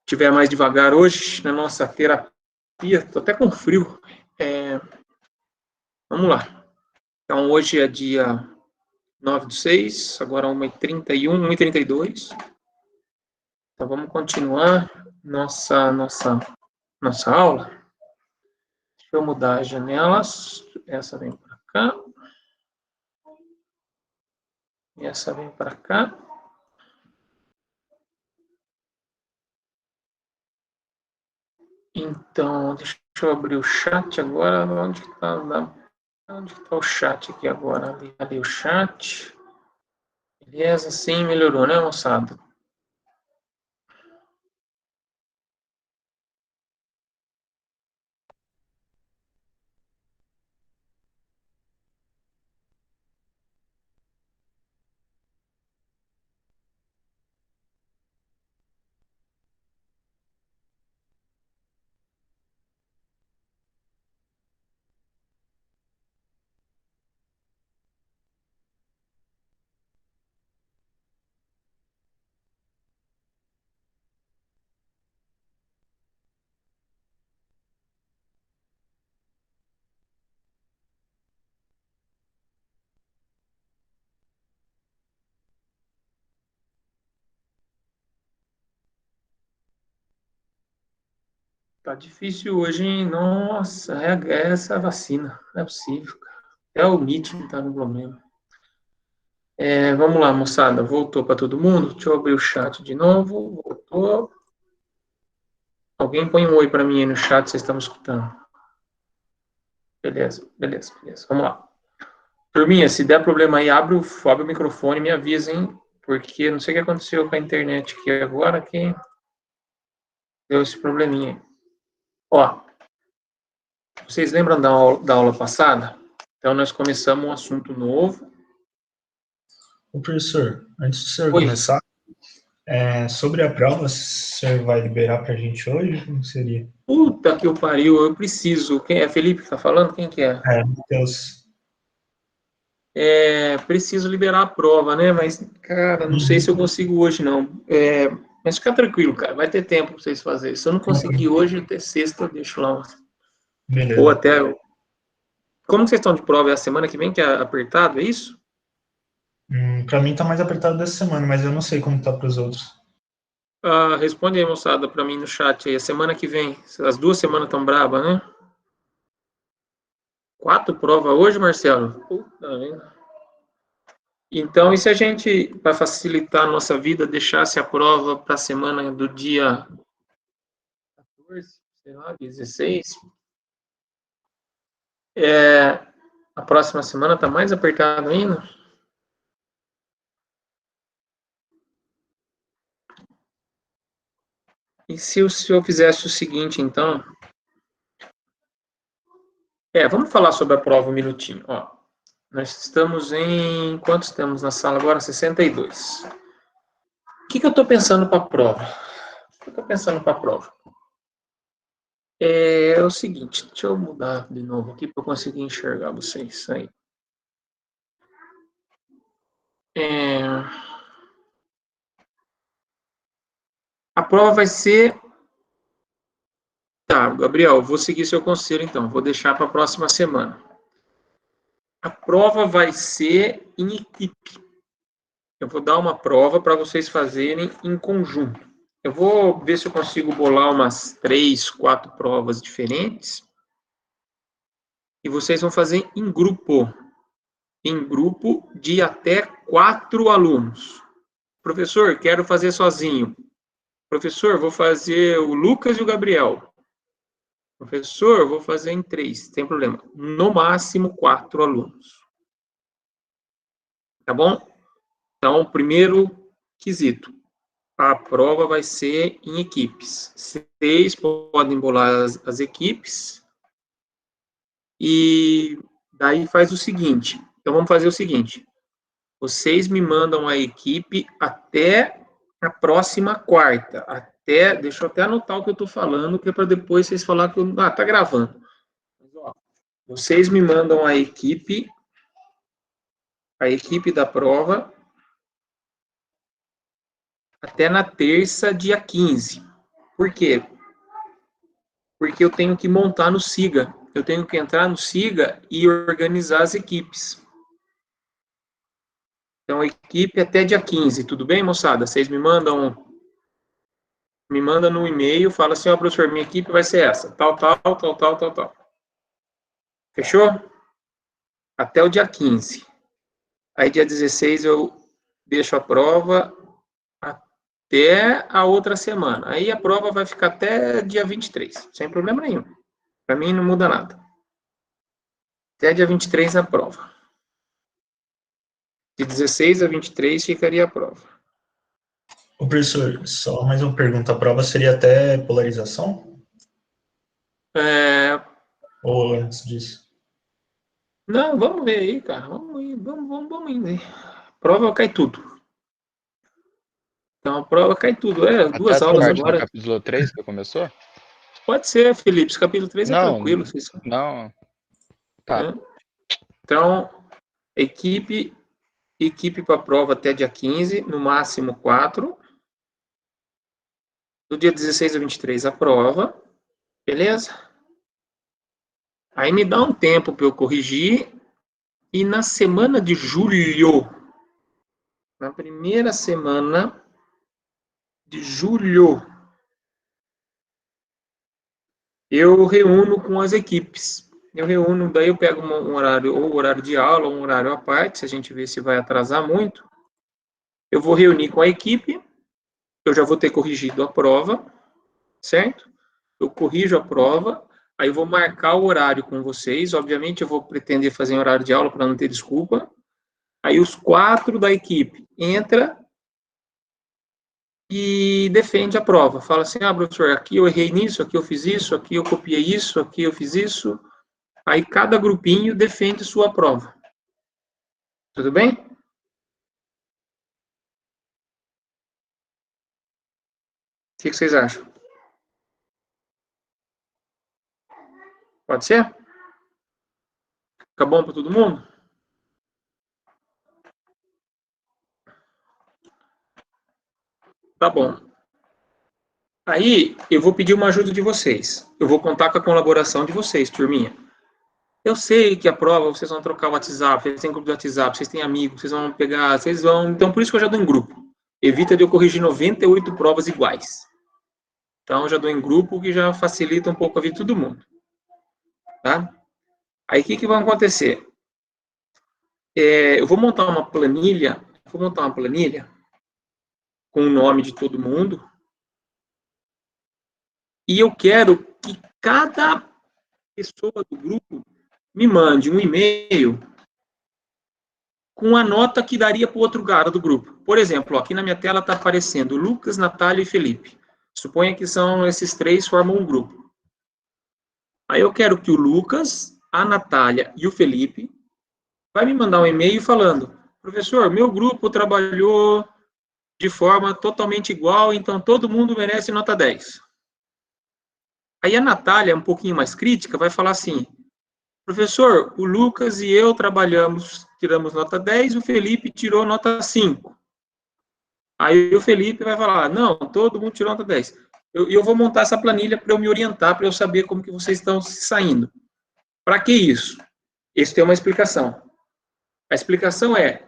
tiver mais devagar hoje na nossa terapia. Estou até com frio. Vamos lá. Então, hoje é dia 9/6, agora 1h31, 1h32. Então, vamos continuar nossa aula. Deixa eu mudar as janelas. Essa vem para cá. E essa vem para cá. Então, deixa eu abrir o chat agora. Onde está o chat aqui agora? Ali o chat. Beleza, sim, melhorou, né, moçada? Tá difícil hoje, hein? Nossa, é essa vacina. Não é possível, cara. Até o meeting tá no problema. Vamos lá, moçada. Voltou para todo mundo? Deixa eu abrir o chat de novo. Voltou. Alguém põe um oi para mim aí no chat, vocês estão me escutando. Beleza. Vamos lá. Turminha, se der problema aí, abre o microfone e me avisa, hein? Porque não sei o que aconteceu com a internet aqui agora, que deu esse probleminha aí. Ó, vocês lembram da aula passada? Então, nós começamos um assunto novo. Ô, professor, antes de o senhor Oi. começar, sobre a prova, o senhor vai liberar para a gente hoje? Como seria? Puta que eu pariu, eu preciso. Quem é? Felipe que tá falando? Quem que é? Matheus. Preciso liberar a prova, né? Mas, cara, não sei se eu consigo hoje, não. Mas fica tranquilo, cara. Vai ter tempo pra vocês fazerem. Se eu não conseguir hoje, até sexta eu deixo lá. Beleza. Ou até... Como vocês estão de prova? É a semana que vem que é apertado, é isso? Para mim tá mais apertado dessa semana, mas eu não sei como tá para os outros. Responde aí, moçada, pra mim no chat aí. A semana que vem. As 2 semanas estão bravas, né? 4 provas hoje, Marcelo? Puta vida. Então, e se a gente, para facilitar a nossa vida, deixasse a prova para a semana do dia 14, sei lá, 16? A próxima semana está mais apertado ainda? E se o senhor fizesse o seguinte, então? Vamos falar sobre a prova um minutinho. Ó, nós estamos em... Quantos temos na sala agora? 62. O que eu estou pensando para a prova? É o seguinte, deixa eu mudar de novo aqui para eu conseguir enxergar vocês aí. A prova vai ser... Tá, Gabriel, vou seguir seu conselho então, vou deixar para a próxima semana. A prova vai ser em equipe. Eu vou dar uma prova para vocês fazerem em conjunto. Eu vou ver se eu consigo bolar umas 3, 4 provas diferentes. E vocês vão fazer em grupo. Em grupo de até 4 alunos. Professor, quero fazer sozinho. Professor, vou fazer o Lucas e o Gabriel. Professor, vou fazer em 3, sem problema. No máximo 4 alunos. Tá bom? Então, primeiro quesito. A prova vai ser em equipes. Vocês podem bolar as equipes. E daí faz o seguinte. Então, vamos fazer o seguinte. Vocês me mandam a equipe até a próxima quarta. Deixa eu até anotar o que eu estou falando, que é para depois vocês falarem que tá gravando. Mas, ó, vocês me mandam a equipe da prova até na terça, dia 15. Por quê? Porque eu tenho que montar no SIGA. Eu tenho que entrar no SIGA e organizar as equipes. Então, a equipe até dia 15. Tudo bem, moçada? Vocês me mandam no e-mail, fala assim, ó, professor, minha equipe vai ser essa. Tal. Fechou? Até o dia 15. Aí, dia 16, eu deixo a prova até a outra semana. Aí, a prova vai ficar até dia 23, sem problema nenhum. Para mim, não muda nada. Até dia 23 a prova. De 16 a 23 ficaria a prova. Ô, professor, só mais uma pergunta. A prova seria até polarização? Ou antes disso? Não, vamos ver aí, cara. Vamos indo aí. Prova cai tudo. Então, a prova cai tudo. Até 2 essa aulas parte agora. do capítulo 3 que começou? Pode ser, Felipe. Esse capítulo 3 é Não, tranquilo. não. Tá. Então, equipe para a prova até dia 15, no máximo 4. Do dia 16 a 23 a prova. Beleza? Aí me dá um tempo para eu corrigir. E na semana de julho, na primeira semana de julho, eu reúno com as equipes. Daí eu pego um horário, ou horário de aula, ou um horário à parte, se a gente vê se vai atrasar muito. Eu vou reunir com a equipe, eu já vou ter corrigido a prova, certo? Eu corrijo a prova, aí eu vou marcar o horário com vocês, obviamente eu vou pretender fazer em horário de aula para não ter desculpa. Aí os 4 da equipe entra e defende a prova. Fala assim, professor, aqui eu errei nisso, aqui eu fiz isso, aqui eu copiei isso, aqui eu fiz isso. Aí cada grupinho defende sua prova. Tudo bem? O que vocês acham? Pode ser? Fica bom para todo mundo? Tá bom. Aí, eu vou pedir uma ajuda de vocês. Eu vou contar com a colaboração de vocês, turminha. Eu sei que a prova, vocês vão trocar o WhatsApp, vocês têm grupo de WhatsApp, vocês têm amigos, vocês vão pegar, vocês vão... Então, por isso que eu já dou em grupo. Evita de eu corrigir 98 provas iguais. Então, eu já dou em grupo, que já facilita um pouco a vida de todo mundo. Tá? Aí, o que vai acontecer? Eu vou montar uma planilha, com o nome de todo mundo, e eu quero que cada pessoa do grupo me mande um e-mail com a nota que daria para o outro cara do grupo. Por exemplo, aqui na minha tela está aparecendo Lucas, Natália e Felipe. Suponha que são esses 3 formam um grupo. Aí eu quero que o Lucas, a Natália e o Felipe vai me mandar um e-mail falando, professor, meu grupo trabalhou de forma totalmente igual, então todo mundo merece nota 10. Aí a Natália, um pouquinho mais crítica, vai falar assim, professor, o Lucas e eu tiramos nota 10, o Felipe tirou nota 5. Aí o Felipe vai falar, não, todo mundo tirou nota 10. Eu vou montar essa planilha para eu me orientar, para eu saber como que vocês estão se saindo. Para que isso? Isso tem uma explicação. A explicação é,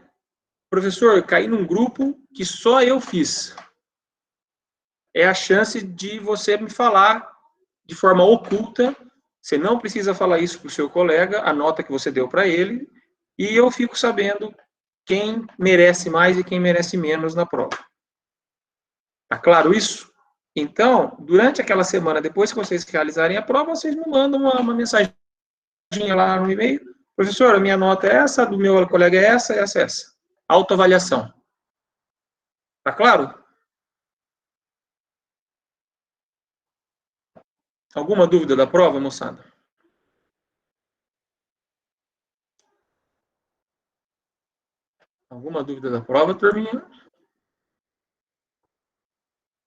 professor, caí num grupo que só eu fiz. É a chance de você me falar de forma oculta, você não precisa falar isso para o seu colega, a nota que você deu para ele, e eu fico sabendo quem merece mais e quem merece menos na prova. Tá claro isso? Então, durante aquela semana, depois que vocês realizarem a prova, vocês me mandam uma mensagem lá no e-mail. Professor, a minha nota é essa, do meu colega é essa. Autoavaliação. Tá claro? Alguma dúvida da prova, moçada? Alguma dúvida da prova, turminha?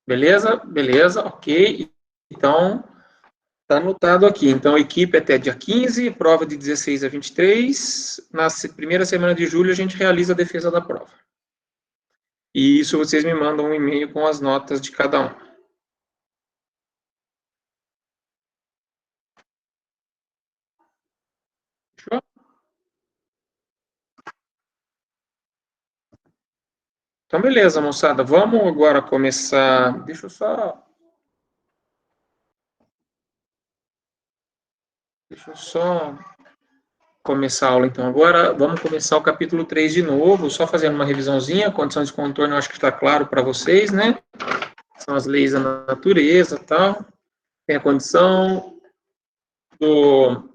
Beleza? Beleza, ok. Então, está anotado aqui. Então, equipe até dia 15, prova de 16 a 23. Na primeira semana de julho, a gente realiza a defesa da prova. E isso vocês me mandam um e-mail com as notas de cada um. Então, beleza, moçada. Vamos agora começar. Deixa eu só começar a aula, então. Agora, vamos começar o capítulo 3 de novo, só fazendo uma revisãozinha. Condição de contorno, eu acho que está claro para vocês, né? São as leis da natureza e tal. Tem a condição do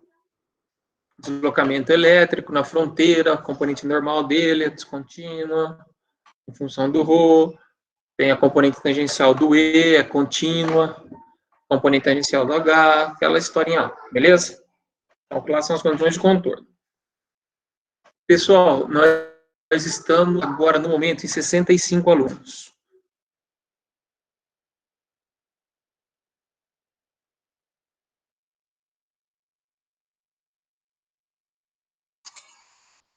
deslocamento elétrico na fronteira, a componente normal dele, a descontínua, em função do ρ. Tem a componente tangencial do E, é contínua. Componente tangencial do H, aquela historinha lá, beleza? Calcular são as condições de contorno. Pessoal, nós estamos agora, no momento, em 65 alunos.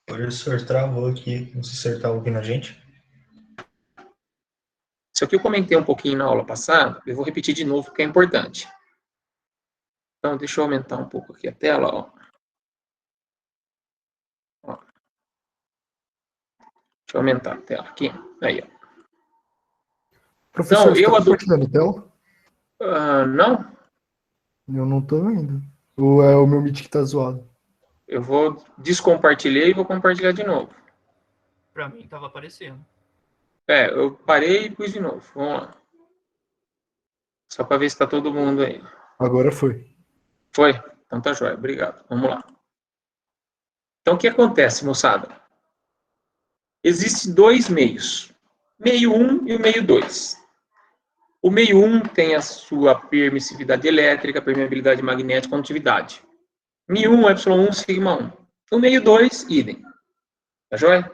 O professor travou aqui, não sei se o senhor está ouvindo a gente. Isso aqui eu comentei um pouquinho na aula passada, eu vou repetir de novo porque é importante. Então, deixa eu aumentar um pouco aqui a tela, ó. Deixa eu aumentar a tela aqui. Aí, ó. Professor, Então, você está compartilhando a tela? Não? Eu não estou vendo. Ou é o meu Meet que está zoado? Eu vou descompartilhar e vou compartilhar de novo. Pra mim tava aparecendo. Eu parei e pus de novo. Vamos lá. Só para ver se está todo mundo aí. Agora foi. Foi? Então tá jóia. Obrigado. Vamos lá. Então, o que acontece, moçada? Existem dois meios. Meio 1 e o meio 2. O meio 1 tem a sua permissividade elétrica, permeabilidade magnética, condutividade. μ1, ε1, sigma 1. O meio 2, idem. Tá jóia?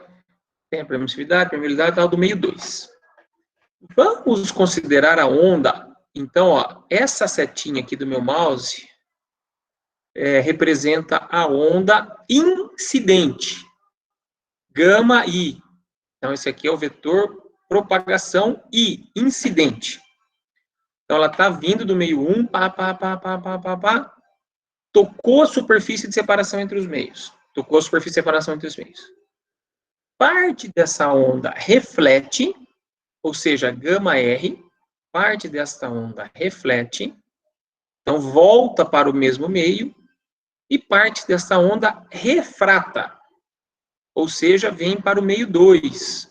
Tem a permissividade, permeabilidade, tal do meio 2. Vamos considerar a onda. Então, ó, essa setinha aqui do meu mouse representa a onda incidente. Gama I. Então, esse aqui é o vetor propagação I, incidente. Então, ela está vindo do meio 1, tocou a superfície de separação entre os meios. Tocou a superfície de separação entre os meios. Parte dessa onda reflete, ou seja, gama R, parte dessa onda reflete, então volta para o mesmo meio, e parte dessa onda refrata, ou seja, vem para o meio 2,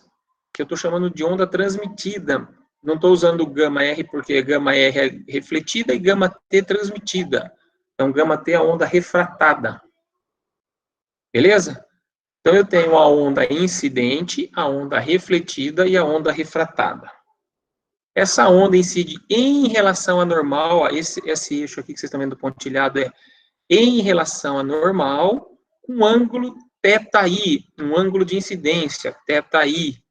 que eu estou chamando de onda transmitida. Não estou usando gama R porque gama R é refletida e gama T transmitida. Então, gama T é a onda refratada. Beleza? Então, eu tenho a onda incidente, a onda refletida e a onda refratada. Essa onda incide em relação à normal, esse eixo aqui que vocês estão vendo pontilhado é em relação à normal, com ângulo θi, um ângulo de incidência, θi.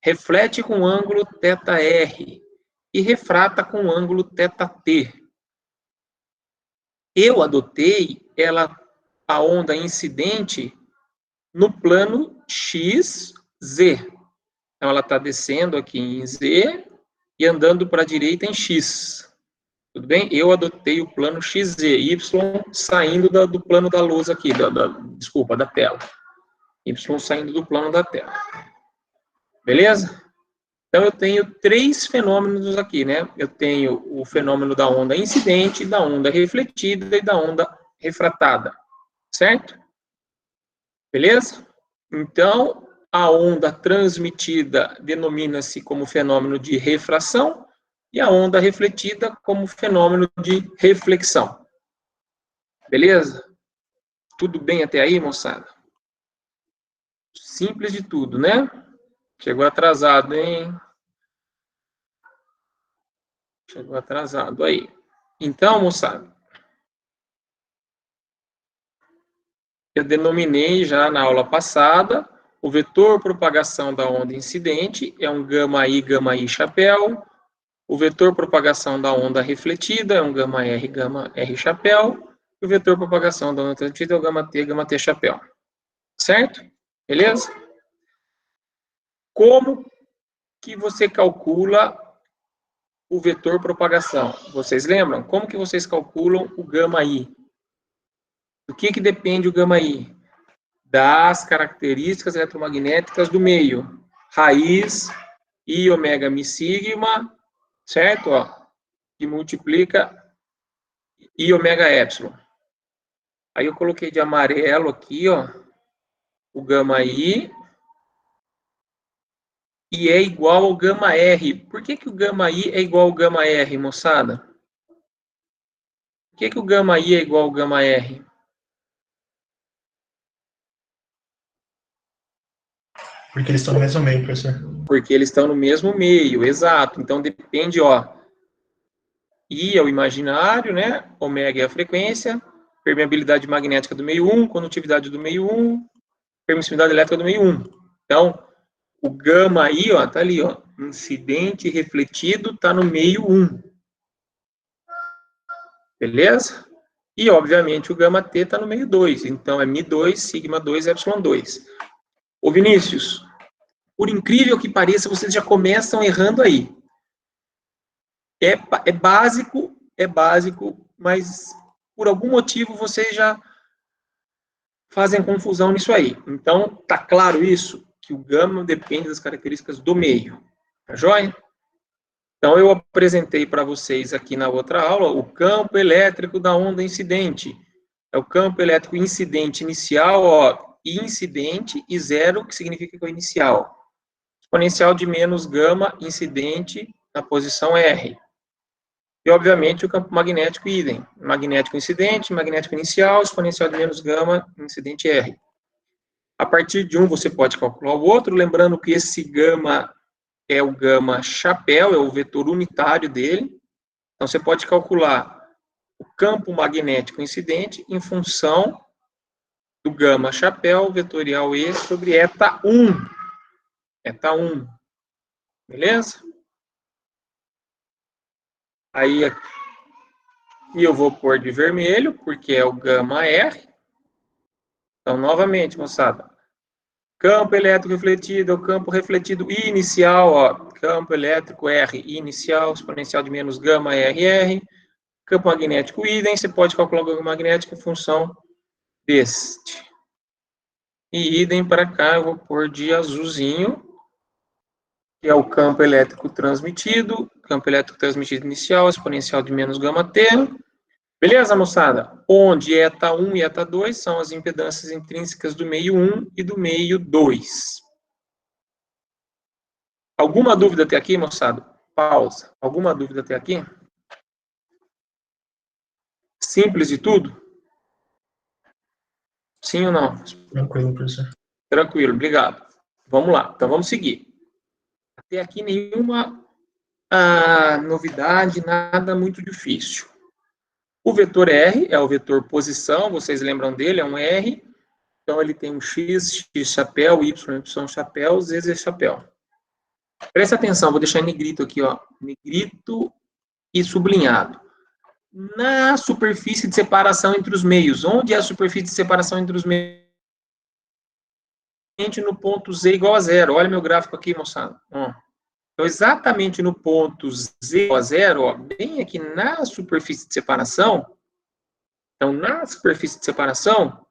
Reflete com ângulo θr e refrata com ângulo θt. Eu adotei a onda incidente no plano XZ. Então, ela está descendo aqui em Z e andando para a direita em X. Tudo bem? Eu adotei o plano XZ, Y saindo do plano da luz aqui, desculpa, da tela. Y saindo do plano da tela. Beleza? Então, eu tenho três fenômenos aqui, né? Eu tenho o fenômeno da onda incidente, da onda refletida e da onda refratada. Certo? Beleza? Então, a onda transmitida denomina-se como fenômeno de refração e a onda refletida como fenômeno de reflexão. Beleza? Tudo bem até aí, moçada? Simples de tudo, né? Chegou atrasado, hein? Chegou atrasado aí. Então, moçada, eu denominei já na aula passada o vetor propagação da onda incidente é um gama I chapéu. O vetor propagação da onda refletida é um gama R chapéu. E o vetor propagação da onda transmitida é o gama T chapéu. Certo? Beleza? Como que você calcula o vetor propagação? Vocês lembram? Como que vocês calculam o gama I? Do que depende o gama I? Das características eletromagnéticas do meio. raiz I ômega mi sigma, certo? Ó, que multiplica I ômega epsilon. Aí eu coloquei de amarelo aqui, ó, o gama I, e é igual ao gama R. Por que o gama I é igual ao gama R, moçada? Por que o gama I é igual ao gama R? Porque eles estão no mesmo meio, professor. Porque eles estão no mesmo meio, exato. Então depende, ó. I é o imaginário, né? Ômega é a frequência, permeabilidade magnética do meio 1, condutividade do meio 1, permissividade elétrica do meio 1. Então, o gama I, ó, tá ali, ó. Incidente e refletido tá no meio 1. Beleza? E, obviamente, o gama T tá no meio 2. Então, é Mi2, Sigma 2, Epsilon 2. Ô, Vinícius, por incrível que pareça, vocês já começam errando aí. É básico, mas por algum motivo vocês já fazem confusão nisso aí. Então, tá claro isso? Que o gama depende das características do meio. Tá joia? Então, eu apresentei para vocês aqui na outra aula o campo elétrico da onda incidente. É o campo elétrico incidente inicial, ó, incidente, e zero, que significa que é o inicial. Exponencial de menos gama incidente na posição R. E, obviamente, o campo magnético idem. Magnético incidente, magnético inicial, exponencial de menos gama, incidente R. A partir de um, você pode calcular o outro, lembrando que esse gama é o gama chapéu, é o vetor unitário dele. Então, você pode calcular o campo magnético incidente em função do gama chapéu vetorial E sobre eta 1. Eta 1. Beleza? Aí, aqui eu vou pôr de vermelho, porque é o gama R. Então, novamente, moçada, campo elétrico refletido é o campo refletido inicial, ó, campo elétrico R inicial, exponencial de menos gama RR, campo magnético idem, você pode calcular o campo magnético em função deste. E idem para cá, eu vou pôr de azulzinho, que é o campo elétrico transmitido inicial, exponencial de menos gama T. Beleza, moçada? Onde eta 1 e eta 2 são as impedâncias intrínsecas do meio 1 e do meio 2. Alguma dúvida até aqui, moçada? Pausa. Alguma dúvida até aqui? Simples de tudo? Sim ou não? Tranquilo, professor. Tranquilo, obrigado. Vamos lá, então vamos seguir. Até aqui nenhuma novidade, nada muito difícil. O vetor R é o vetor posição, vocês lembram dele, é um R. Então, ele tem um X, X chapéu, Y, Y chapéu, Z, Z chapéu. Presta atenção, vou deixar em negrito aqui, ó. Negrito e sublinhado. Na superfície de separação entre os meios. Onde é a superfície de separação entre os meios? No ponto Z igual a zero. Olha meu gráfico aqui, moçada. Ó. Então, exatamente no ponto Z igual a zero, ó, bem aqui na superfície de separação, então, na superfície de separação,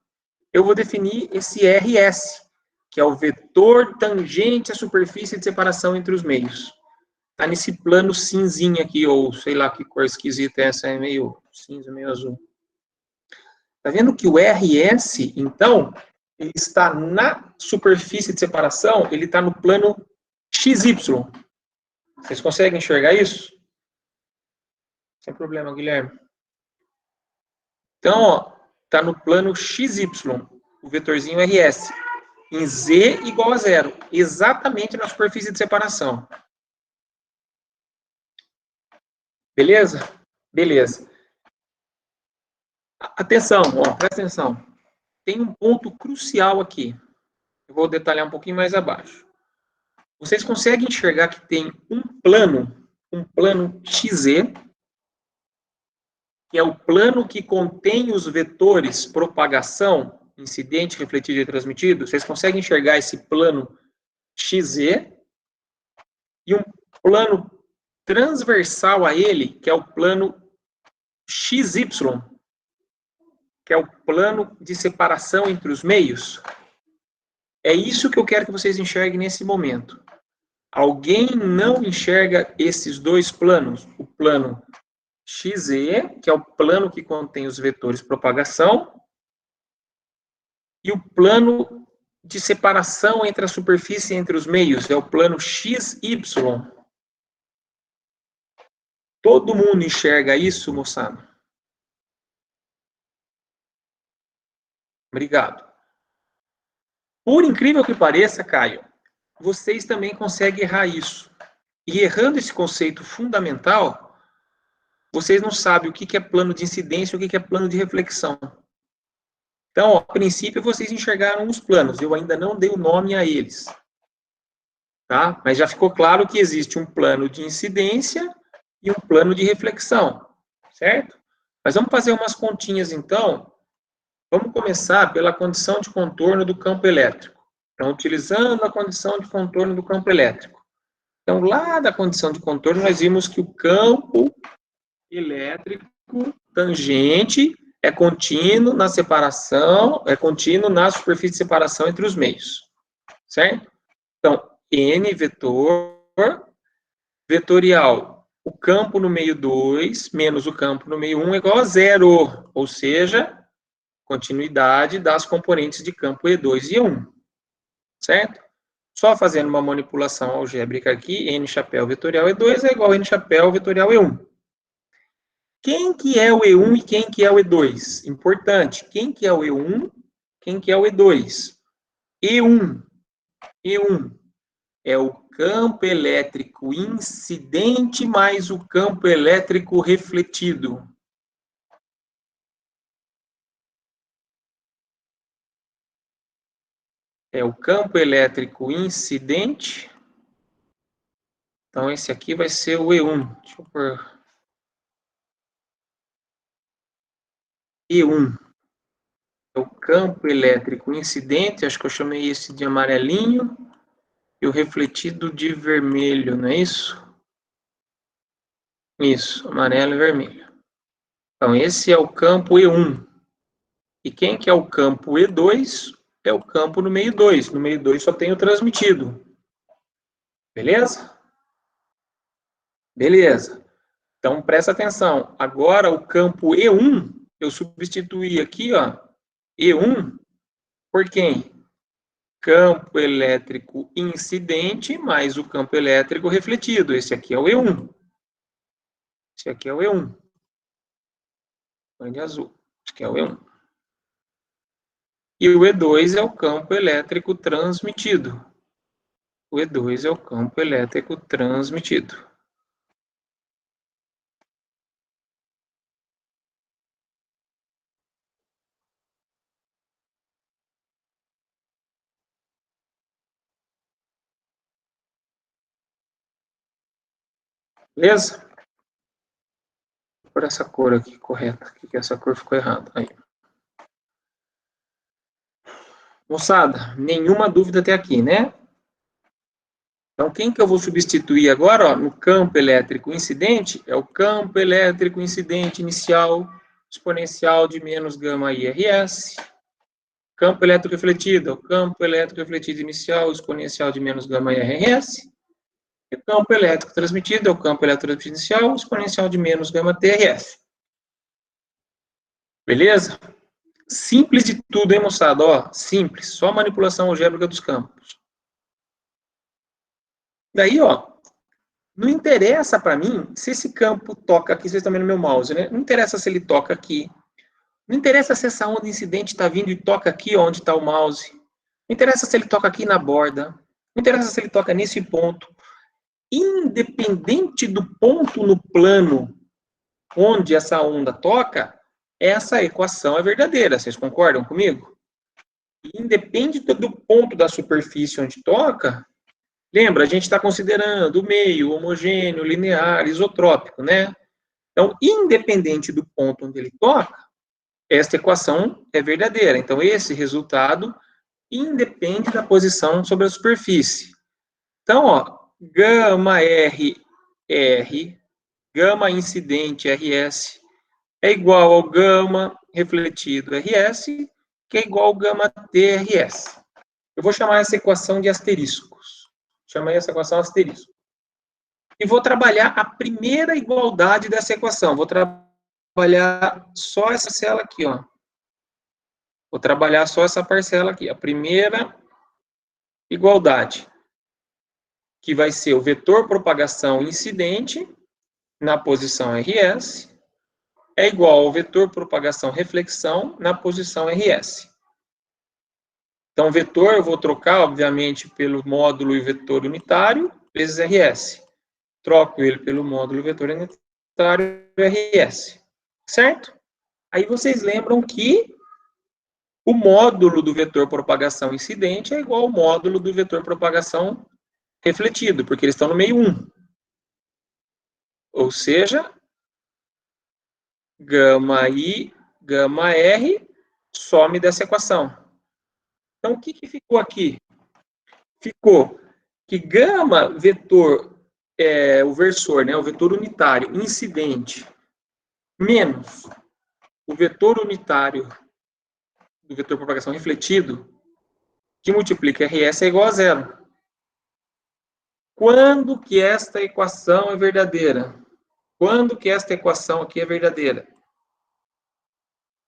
eu vou definir esse RS, que é o vetor tangente à superfície de separação entre os meios. Está nesse plano cinzinho aqui, ou sei lá que cor esquisita é essa, é meio cinza, meio azul. Está vendo que o RS, então, ele está na superfície de separação, ele está no plano XY. Vocês conseguem enxergar isso? Sem problema, Guilherme. Então, ó, está no plano XY, o vetorzinho RS, em Z igual a zero, exatamente na superfície de separação. Beleza? Beleza. Atenção, ó, presta atenção. Tem um ponto crucial aqui. Eu vou detalhar um pouquinho mais abaixo. Vocês conseguem enxergar que tem um plano XZ, que é o plano que contém os vetores propagação, incidente, refletido e transmitido. Vocês conseguem enxergar esse plano XZ e um plano transversal a ele, que é o plano XY, que é o plano de separação entre os meios. É isso que eu quero que vocês enxerguem nesse momento. Alguém não enxerga esses dois planos? O plano XE, que é o plano que contém os vetores propagação, e o plano de separação entre a superfície e entre os meios, é o plano XY. Todo mundo enxerga isso, moçada? Obrigado. Por incrível que pareça, Caio, vocês também conseguem errar isso. E errando esse conceito fundamental, vocês não sabem o que é plano de incidência e o que é plano de reflexão. Então, a princípio, vocês enxergaram os planos. Eu ainda não dei o nome a eles. Tá? Mas já ficou claro que existe um plano de incidência e um plano de reflexão. Certo? Mas vamos fazer umas continhas, então. Vamos começar pela condição de contorno do campo elétrico. Então, utilizando a condição de contorno do campo elétrico. Então, lá da condição de contorno, nós vimos que o campo elétrico tangente é contínuo na separação, é contínuo na superfície de separação entre os meios. Certo? Então, N vetor, vetorial, o campo no meio 2 menos o campo no meio 1 é igual a 0, ou seja, continuidade das componentes de campo E2 e E1. Certo? Só fazendo uma manipulação algébrica aqui, N chapéu vetorial E2 é igual a N chapéu vetorial E1. Quem que é o E1 e quem que é o E2? Importante, quem que é o E1, quem que é o E2? E1 é o campo elétrico incidente mais o campo elétrico refletido. É o campo elétrico incidente. Então, esse aqui vai ser o E1. Deixa eu pôr. E1. É o campo elétrico incidente, acho que eu chamei esse de amarelinho. E o refletido de vermelho, não é isso? Isso, amarelo e vermelho. Então, esse é o campo E1. E quem que é o campo E2? É o campo no meio 2. No meio 2 só tem o transmitido. Beleza? Beleza. Então, presta atenção. Agora, o campo E1, eu substituí aqui, ó, E1, por quem? Campo elétrico incidente mais o campo elétrico refletido. Esse aqui é o E1. Esse aqui é o E1. De azul. Esse aqui é o E1. E o E2 é o campo elétrico transmitido. O E2 é o campo elétrico transmitido. Beleza? Vou pôr essa cor aqui correta, aqui, que essa cor ficou errada. Aí. Moçada, nenhuma dúvida até aqui, né? Então, quem que eu vou substituir agora, ó, no campo elétrico incidente, é o campo elétrico incidente inicial exponencial de menos gama IRS. Campo elétrico refletido, é o campo elétrico refletido inicial exponencial de menos gama IRS. E o campo elétrico transmitido é o campo elétrico transmitido inicial exponencial de menos gama TRS. Beleza? Simples de tudo, hein, moçada? Ó, simples, só manipulação algébrica dos campos. Daí, ó, não interessa para mim se esse campo toca aqui, vocês estão vendo meu mouse, né? Não interessa se ele toca aqui. Não interessa se essa onda incidente está vindo e toca aqui onde está o mouse. Não interessa se ele toca aqui na borda. Não interessa se ele toca nesse ponto. Independente do ponto no plano onde essa onda toca, essa equação é verdadeira. Vocês concordam comigo? Independente do ponto da superfície onde toca, lembra, a gente está considerando o meio homogêneo, linear, isotrópico, né? Então, independente do ponto onde ele toca, esta equação é verdadeira. Então, esse resultado independe da posição sobre a superfície. Então, ó, gama R, gama incidente RS, é igual ao gama refletido RS, que é igual ao gama TRS. Eu vou chamar essa equação de asteriscos. Chamei essa equação asterisco. E vou trabalhar a primeira igualdade dessa equação. Vou trabalhar só essa parcela aqui, ó. Vou trabalhar só essa parcela aqui. A primeira igualdade, que vai ser o vetor propagação incidente na posição RS, é igual ao vetor propagação reflexão na posição RS. Então, vetor eu vou trocar, obviamente, pelo módulo e vetor unitário, vezes RS. Troco ele pelo módulo e vetor unitário RS. Certo? Aí vocês lembram que o módulo do vetor propagação incidente é igual ao módulo do vetor propagação refletido, porque eles estão no meio 1. Ou seja, gama I, gama R, some dessa equação. Então, o que ficou aqui? Ficou que gama vetor, o versor, né, o vetor unitário incidente, menos o vetor unitário do vetor propagação refletido, que multiplica RS é igual a 0. Quando que esta equação é verdadeira? Quando que esta equação aqui é verdadeira?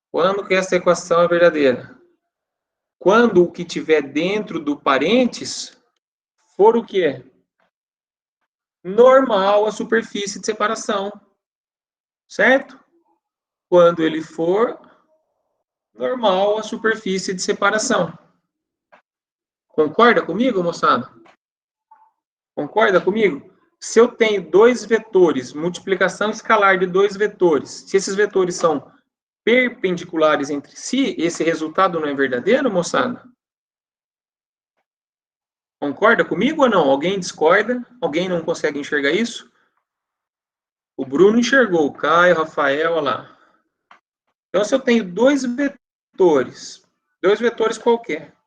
Quando que esta equação é verdadeira? Quando o que tiver dentro do parênteses for o quê? Normal à superfície de separação. Certo? Quando ele for normal à superfície de separação. Concorda comigo, moçada? Concorda comigo? Se eu tenho dois vetores, multiplicação escalar de dois vetores, se esses vetores são perpendiculares entre si, esse resultado não é verdadeiro, moçada? Concorda comigo ou não? Alguém discorda? Alguém não consegue enxergar isso? O Bruno enxergou, o Caio, o Rafael, olha lá. Então, se eu tenho dois vetores qualquer,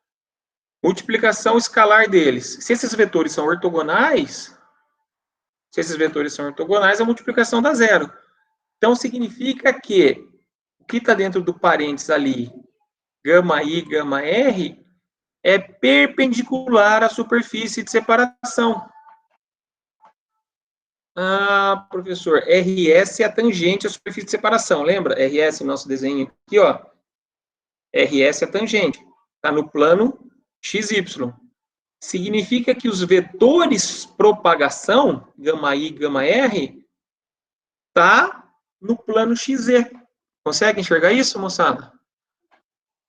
multiplicação escalar deles, se esses vetores são ortogonais, a multiplicação dá 0. Então, significa que o que está dentro do parênteses ali, gama I, gama R, é perpendicular à superfície de separação. Ah, professor, RS é a tangente à superfície de separação, lembra? RS, nosso desenho aqui, ó. RS é a tangente, está no plano XY. Significa que os vetores propagação, gama I, gama R, está no plano XZ. Consegue enxergar isso, moçada?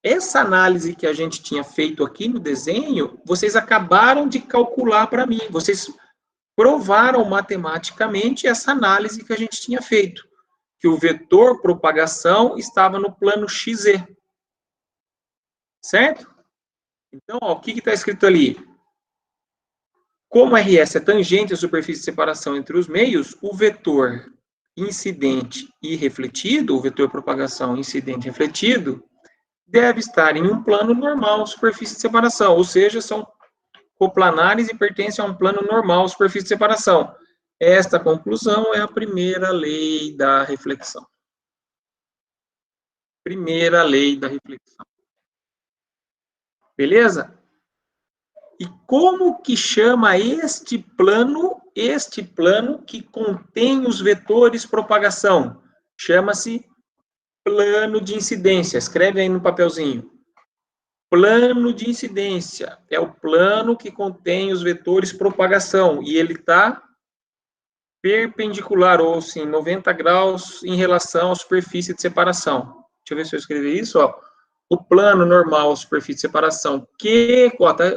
Essa análise que a gente tinha feito aqui no desenho, vocês acabaram de calcular para mim. Vocês provaram matematicamente essa análise que a gente tinha feito. Que o vetor propagação estava no plano XZ. Certo? Então, ó, o que está escrito ali? Como RS é tangente à superfície de separação entre os meios, o vetor incidente e refletido, o vetor propagação incidente e refletido, deve estar em um plano normal à superfície de separação, ou seja, são coplanares e pertencem a um plano normal à superfície de separação. Esta conclusão é a primeira lei da reflexão. Primeira lei da reflexão. Beleza? E como que chama este plano que contém os vetores propagação? Chama-se plano de incidência. Escreve aí no papelzinho. Plano de incidência é o plano que contém os vetores propagação e ele está perpendicular, ou sim, 90 graus em relação à superfície de separação. Deixa eu ver se eu escrevi isso, ó. O plano normal à superfície de separação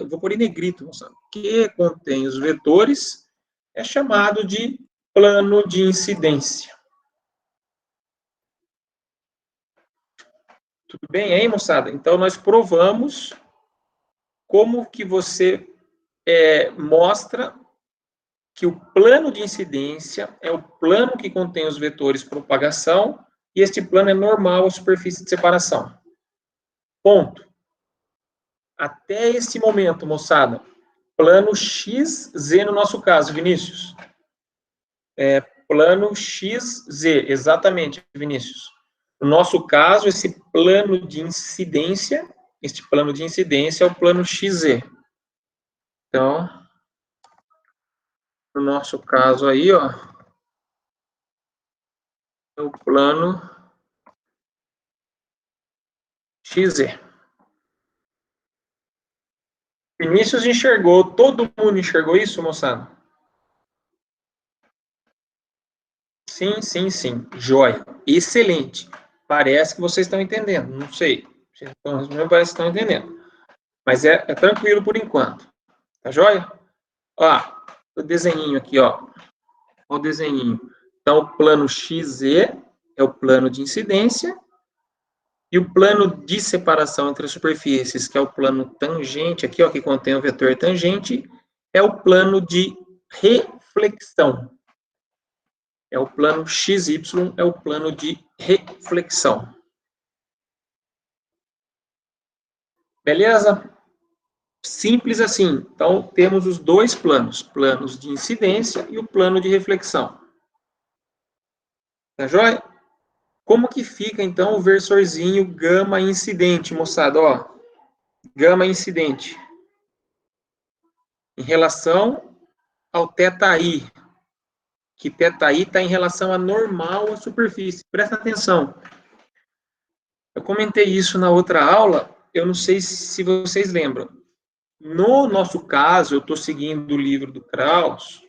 vou pôr em negrito, moçada, que contém os vetores, é chamado de plano de incidência. Tudo bem aí, moçada? Então, nós provamos como que você mostra que o plano de incidência é o plano que contém os vetores propagação e este plano é normal à superfície de separação. Ponto. Até esse momento, moçada, plano XZ no nosso caso, Vinícius. Plano XZ, exatamente, Vinícius. No nosso caso, este plano de incidência é o plano XZ. Então, no nosso caso aí, ó, é o plano XZ. Vinícius enxergou, todo mundo enxergou isso, moçada? Sim, sim, sim. Joia. Excelente. Parece que vocês estão entendendo. Não sei. Parece que estão entendendo. Mas é tranquilo por enquanto. Tá joia? Ó, o desenhinho aqui, ó. Ó o desenhinho. Então, o plano XZ é o plano de incidência. E o plano de separação entre as superfícies, que é o plano tangente, aqui, ó, que contém o vetor tangente, é o plano de reflexão. É o plano XY, é o plano de reflexão. Beleza? Simples assim. Então, temos os dois planos. Planos de incidência e o plano de reflexão. Tá joia? Como que fica, então, o versorzinho gama incidente, moçada? Ó, gama incidente. Em relação ao θi. Que θi está em relação à normal à superfície. Presta atenção. Eu comentei isso na outra aula, eu não sei se vocês lembram. No nosso caso, eu estou seguindo o livro do Krauss,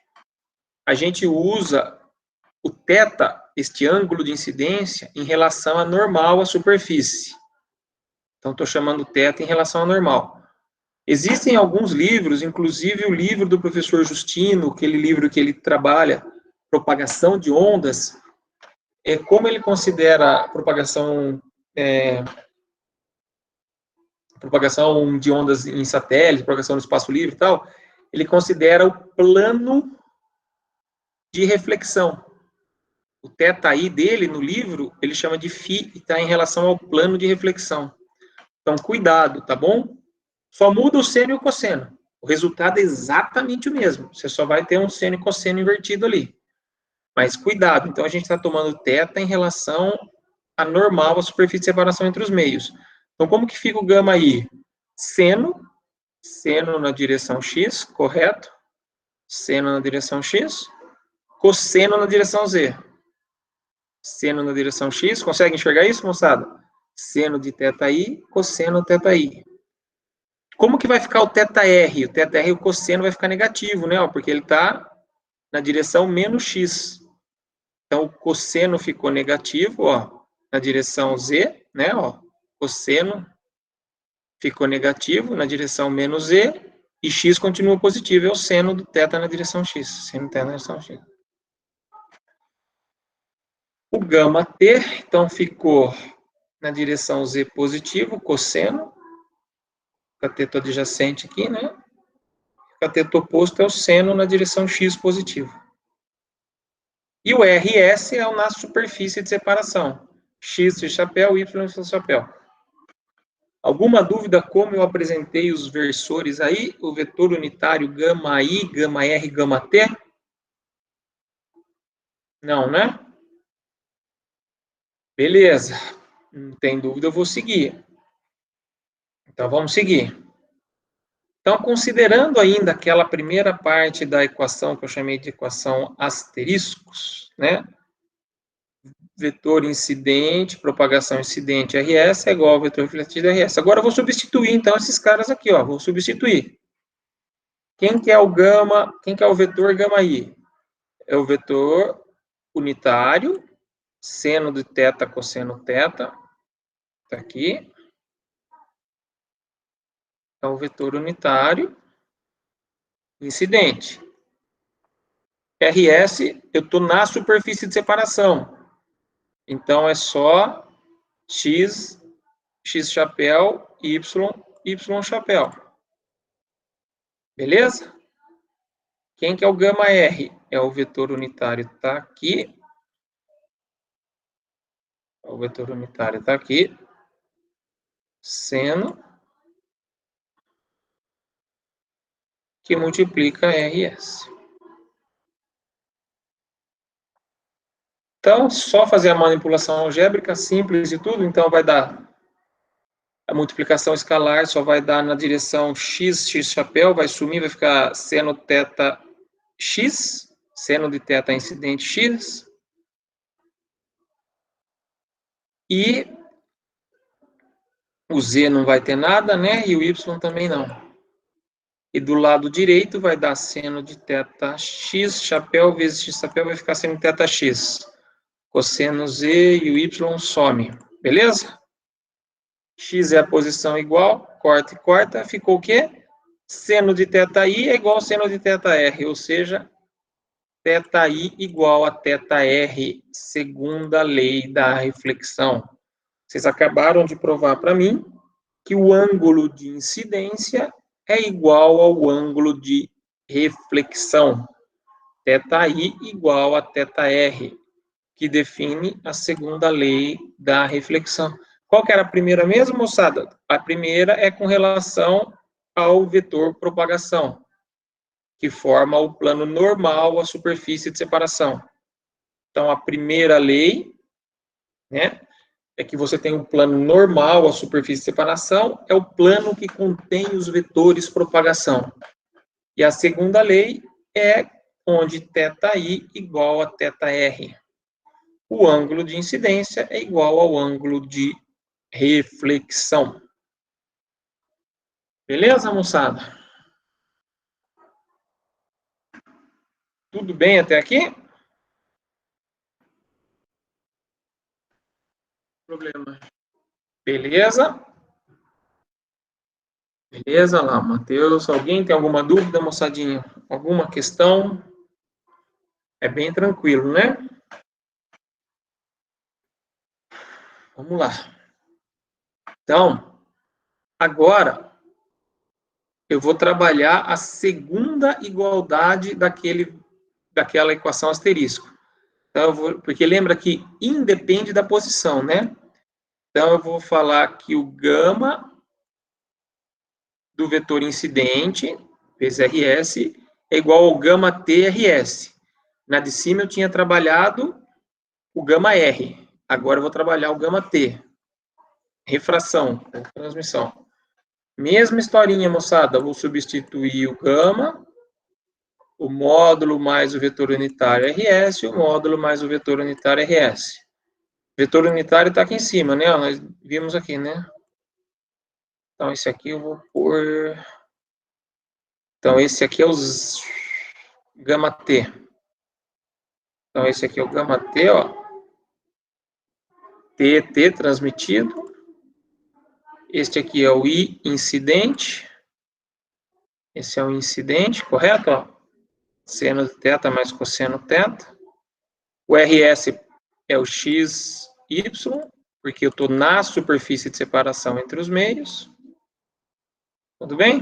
a gente usa o θ, este ângulo de incidência, em relação à normal à superfície. Então, estou chamando θ em relação à normal. Existem alguns livros, inclusive o livro do professor Justino, aquele livro que ele trabalha, propagação de ondas, como ele considera propagação de ondas em satélite, propagação no espaço livre e tal, ele considera o plano de reflexão. O θi dele, no livro, ele chama de φ, e está em relação ao plano de reflexão. Então, cuidado, tá bom? Só muda o seno e o cosseno. O resultado é exatamente o mesmo. Você só vai ter um seno e cosseno invertido ali. Mas cuidado, então a gente está tomando θ em relação à normal, a superfície de separação entre os meios. Então, como que fica o gama aí? Seno na direção x, correto? Seno na direção x, cosseno na direção z. Seno na direção x, consegue enxergar isso, moçada? Seno de θi, cosseno θi. Como que vai ficar o θr? O θr, o cosseno vai ficar negativo, né? Porque ele está na direção menos x. Então, o cosseno ficou negativo, ó, na direção z, né? Ó, cosseno ficou negativo na direção menos z, e x continua positivo, é o seno do θ na direção x. Seno θ na direção x. O gama t, então, ficou na direção z positivo, cosseno. O cateto adjacente aqui, né? O cateto oposto é o seno na direção x positivo. E o RS é o na superfície de separação. X de chapéu, Y de chapéu. Alguma dúvida como eu apresentei os versores aí? O vetor unitário gama I, gama R, gama T? Não, né? Beleza. Não tem dúvida, eu vou seguir. Então, vamos seguir. Então, considerando ainda aquela primeira parte da equação que eu chamei de equação asteriscos, né? Vetor incidente, propagação incidente, RS é igual ao vetor refletido, RS. Agora eu vou substituir, então, esses caras aqui, ó. Vou substituir. Quem que é o gama, quem que é o vetor gama I? É o vetor unitário, seno de θ, cosseno θ, tá aqui. É o vetor unitário, incidente. RS, eu estou na superfície de separação. Então, é só x, x chapéu, y, y chapéu. Beleza? Quem que é o gama R? É o vetor unitário, tá aqui. O vetor unitário tá aqui. Seno que multiplica RS. Então, só fazer a manipulação algébrica simples e tudo, então vai dar a multiplicação escalar, só vai dar na direção x, x chapéu, vai sumir, vai ficar seno θ x, seno de θ incidente x, e o z não vai ter nada, né? E o y também não. E do lado direito vai dar seno de θx, chapéu vezes x chapéu vai ficar seno de θx. Cosseno z e o y some. Beleza? X é a posição igual, corta e corta, ficou o quê? Seno de θi é igual ao seno de θr, ou seja, θi igual a θr, segunda lei da reflexão. Vocês acabaram de provar para mim que o ângulo de incidência é igual ao ângulo de reflexão. θi igual a θr, que define a segunda lei da reflexão. Qual que era a primeira mesmo, moçada? A primeira é com relação ao vetor propagação, que forma o plano normal, a superfície de separação. Então, a primeira lei, né, é que você tem um plano normal, a superfície de separação, é o plano que contém os vetores propagação. E a segunda lei é onde θi igual a θr. O ângulo de incidência é igual ao ângulo de reflexão. Beleza, moçada? Tudo bem até aqui? Problema. Beleza? Beleza lá, Matheus. Alguém tem alguma dúvida, moçadinha? Alguma questão? É bem tranquilo, né? Vamos lá. Então, agora eu vou trabalhar a segunda igualdade daquela equação asterisco. Então, porque lembra que independe da posição, né? Então, eu vou falar que o gama do vetor incidente, vezes RS, é igual ao gama TRS. Na de cima eu tinha trabalhado o gama R. Agora eu vou trabalhar o gama T. Refração, transmissão. Mesma historinha, moçada. Vou substituir o gama, o módulo mais o vetor unitário RS, o módulo mais o vetor unitário RS. O vetor unitário está aqui em cima, né? Nós vimos aqui, né? Então, esse aqui eu vou pôr... Então, esse aqui é o gama T. Então, esse aqui é o gama T, ó. TT transmitido. Este aqui é o I incidente. Esse é o incidente, correto? Ó. Seno de θ mais cosseno θ. O RS é o XY, porque eu estou na superfície de separação entre os meios. Tudo bem?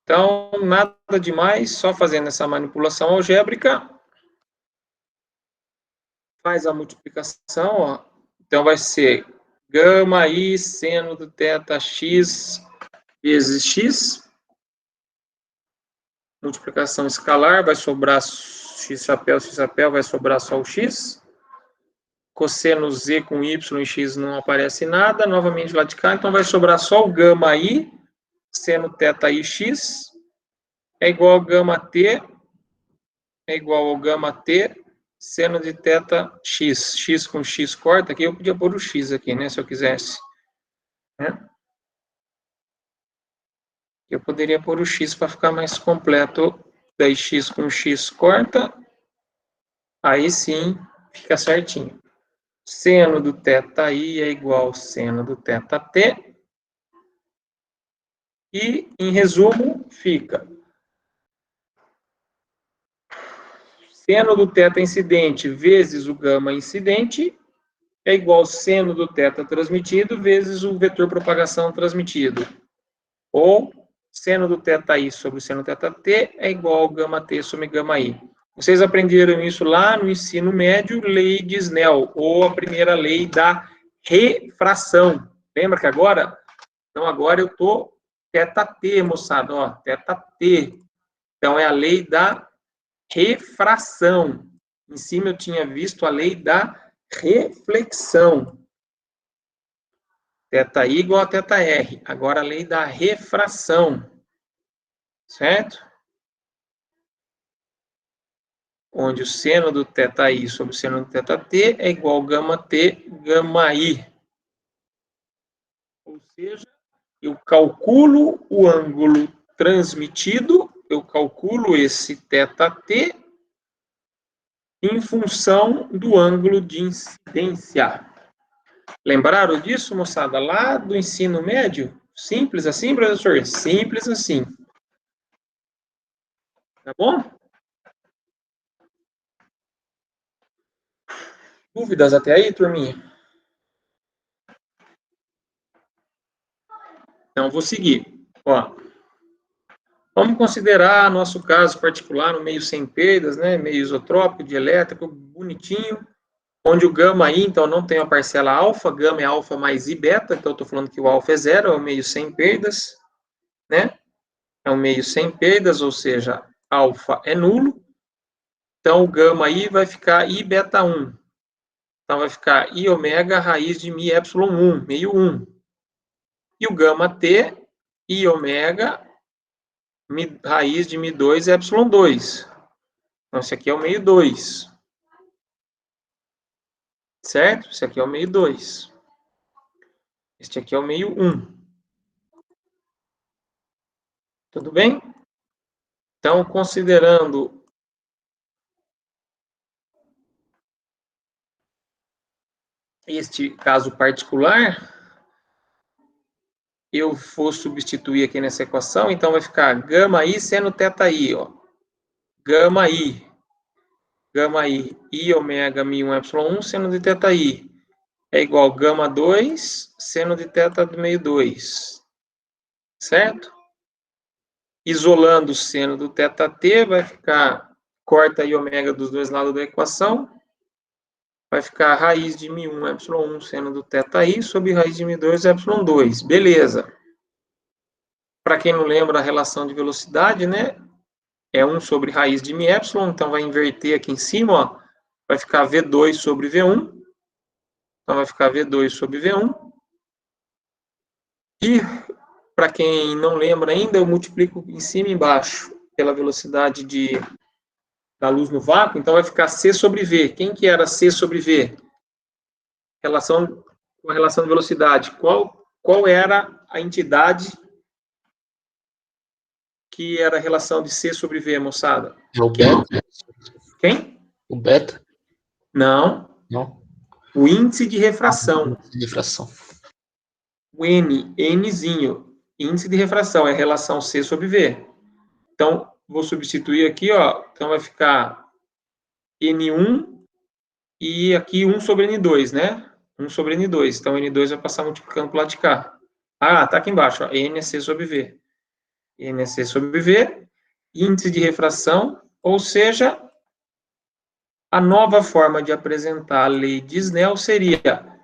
Então, nada demais, só fazendo essa manipulação algébrica. Faz a multiplicação, ó. Então, vai ser gama I seno do θx vezes x. Multiplicação escalar, vai sobrar x chapéu, vai sobrar só o x. Cosseno z com y e x não aparece nada, novamente lá de cá, então vai sobrar só o gama I, seno θi x, é igual ao gama t, seno de θ x. X com x corta, aqui eu podia pôr o x aqui, né, se eu quisesse. Né? Eu poderia pôr o x para ficar mais completo, daí x com x corta, aí sim fica certinho. Seno do θi é igual ao seno do θt. E, em resumo, fica seno do θ incidente vezes o gama incidente é igual ao seno do θ transmitido vezes o vetor propagação transmitido. Ou seno do θi sobre o seno θt é igual ao gama t sobre gama i. Vocês aprenderam isso lá no ensino médio, lei de Snell, ou a primeira lei da refração. Lembra que agora? Então, agora eu estou θt, moçada, ó, θt. Então, é a lei da refração. Em cima eu tinha visto a lei da reflexão. Θi igual a θr. Agora a lei da refração. Certo? Onde o seno do θi sobre o seno do θt é igual a gama t, gama i. Ou seja, eu calculo o ângulo transmitido, eu calculo esse θt em função do ângulo de incidência. Lembraram disso, moçada? Lá do ensino médio? Simples assim, professor? Simples assim. Tá bom? Dúvidas até aí, turminha? Então, vou seguir. Ó, vamos considerar nosso caso particular, no meio sem perdas, né? Meio isotrópico, dielétrico, bonitinho, onde o gama i, então, não tem a parcela alfa, gama é alfa mais i beta, então eu estou falando que o alfa é zero, é o meio sem perdas, né? É um meio sem perdas, ou seja, alfa é nulo. Então, o gama i vai ficar i beta 1. Então, vai ficar i ômega raiz de mi epsilon 1, meio 1. E o gama t, i ômega raiz de mi2 epsilon 2. Então, esse aqui é o meio 2. Certo? Esse aqui é o meio 2. Este aqui é o meio 1. Tudo bem? Então, considerando este caso particular, eu vou substituir aqui nessa equação, então vai ficar gama i seno θi, ó. Gama i, i ômega mi1 epsilon 1 seno de θi, é igual a gama 2 seno de θ do meio 2. Certo? Isolando o seno do θt, vai ficar, corta i ômega dos dois lados da equação, vai ficar a raiz de mi1 epsilon 1 seno do θi sobre raiz de mi2 epsilon 2. Beleza. Para quem não lembra a relação de velocidade, né? É 1 sobre raiz de mi epsilon, então vai inverter aqui em cima, ó, vai ficar V2 sobre V1. Então vai ficar V2 sobre V1. E, para quem não lembra ainda, eu multiplico em cima e embaixo pela velocidade da luz no vácuo, então vai ficar C sobre V. Quem que era C sobre V? Com a relação de velocidade. Qual era a entidade que era a relação de C sobre V, moçada? É o beta? Quem? O beta? Não. Não. O índice de refração. Refração. O N, Nzinho. Índice de refração é a relação C sobre V. Então, vou substituir aqui, ó. Então, vai ficar N1 e aqui 1 sobre N2, né? 1 sobre N2. Então, N2 vai passar multiplicando para o lado de cá. Ah, tá aqui embaixo, ó. N é C sobre V. N é C sobre V. Índice de refração, ou seja, a nova forma de apresentar a lei de Snell seria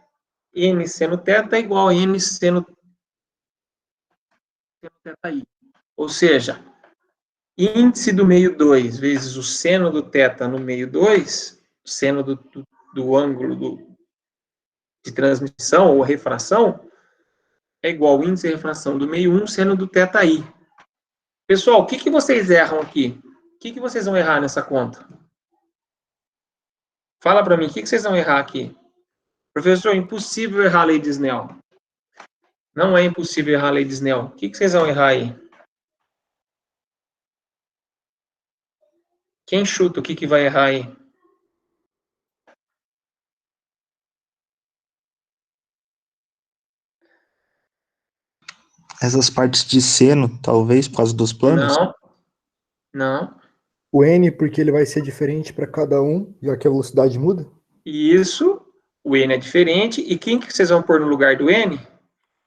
N seno θ igual a N seno θi. Ou seja, índice do meio 2 vezes o seno do θ no meio 2, seno do ângulo de transmissão ou refração, é igual ao índice de refração do meio 1 seno do θi. Pessoal, o que vocês erram aqui? O que vocês vão errar nessa conta? Fala para mim, o que vocês vão errar aqui? Professor, impossível errar a lei de Snell. Não é impossível errar a lei de Snell. O que vocês vão errar aí? Quem chuta o que vai errar aí? Essas partes de seno, talvez, por causa dos planos? Não. O N, porque ele vai ser diferente para cada um, já que a velocidade muda? Isso, o N é diferente. E quem que vocês vão pôr no lugar do N?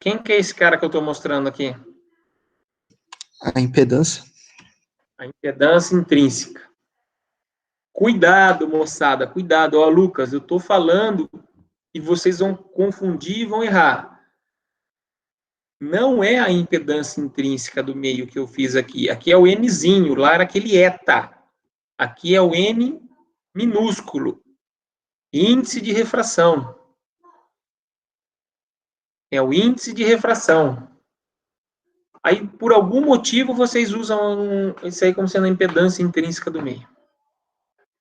Quem que é esse cara que eu estou mostrando aqui? A impedância. A impedância intrínseca. Cuidado, moçada, cuidado. Ó, Lucas, eu estou falando e vocês vão confundir e vão errar. Não é a impedância intrínseca do meio que eu fiz aqui. Aqui é o Nzinho, lá era aquele eta. Aqui é o N minúsculo. Índice de refração. É o índice de refração. Aí, por algum motivo, vocês usam isso aí como sendo a impedância intrínseca do meio.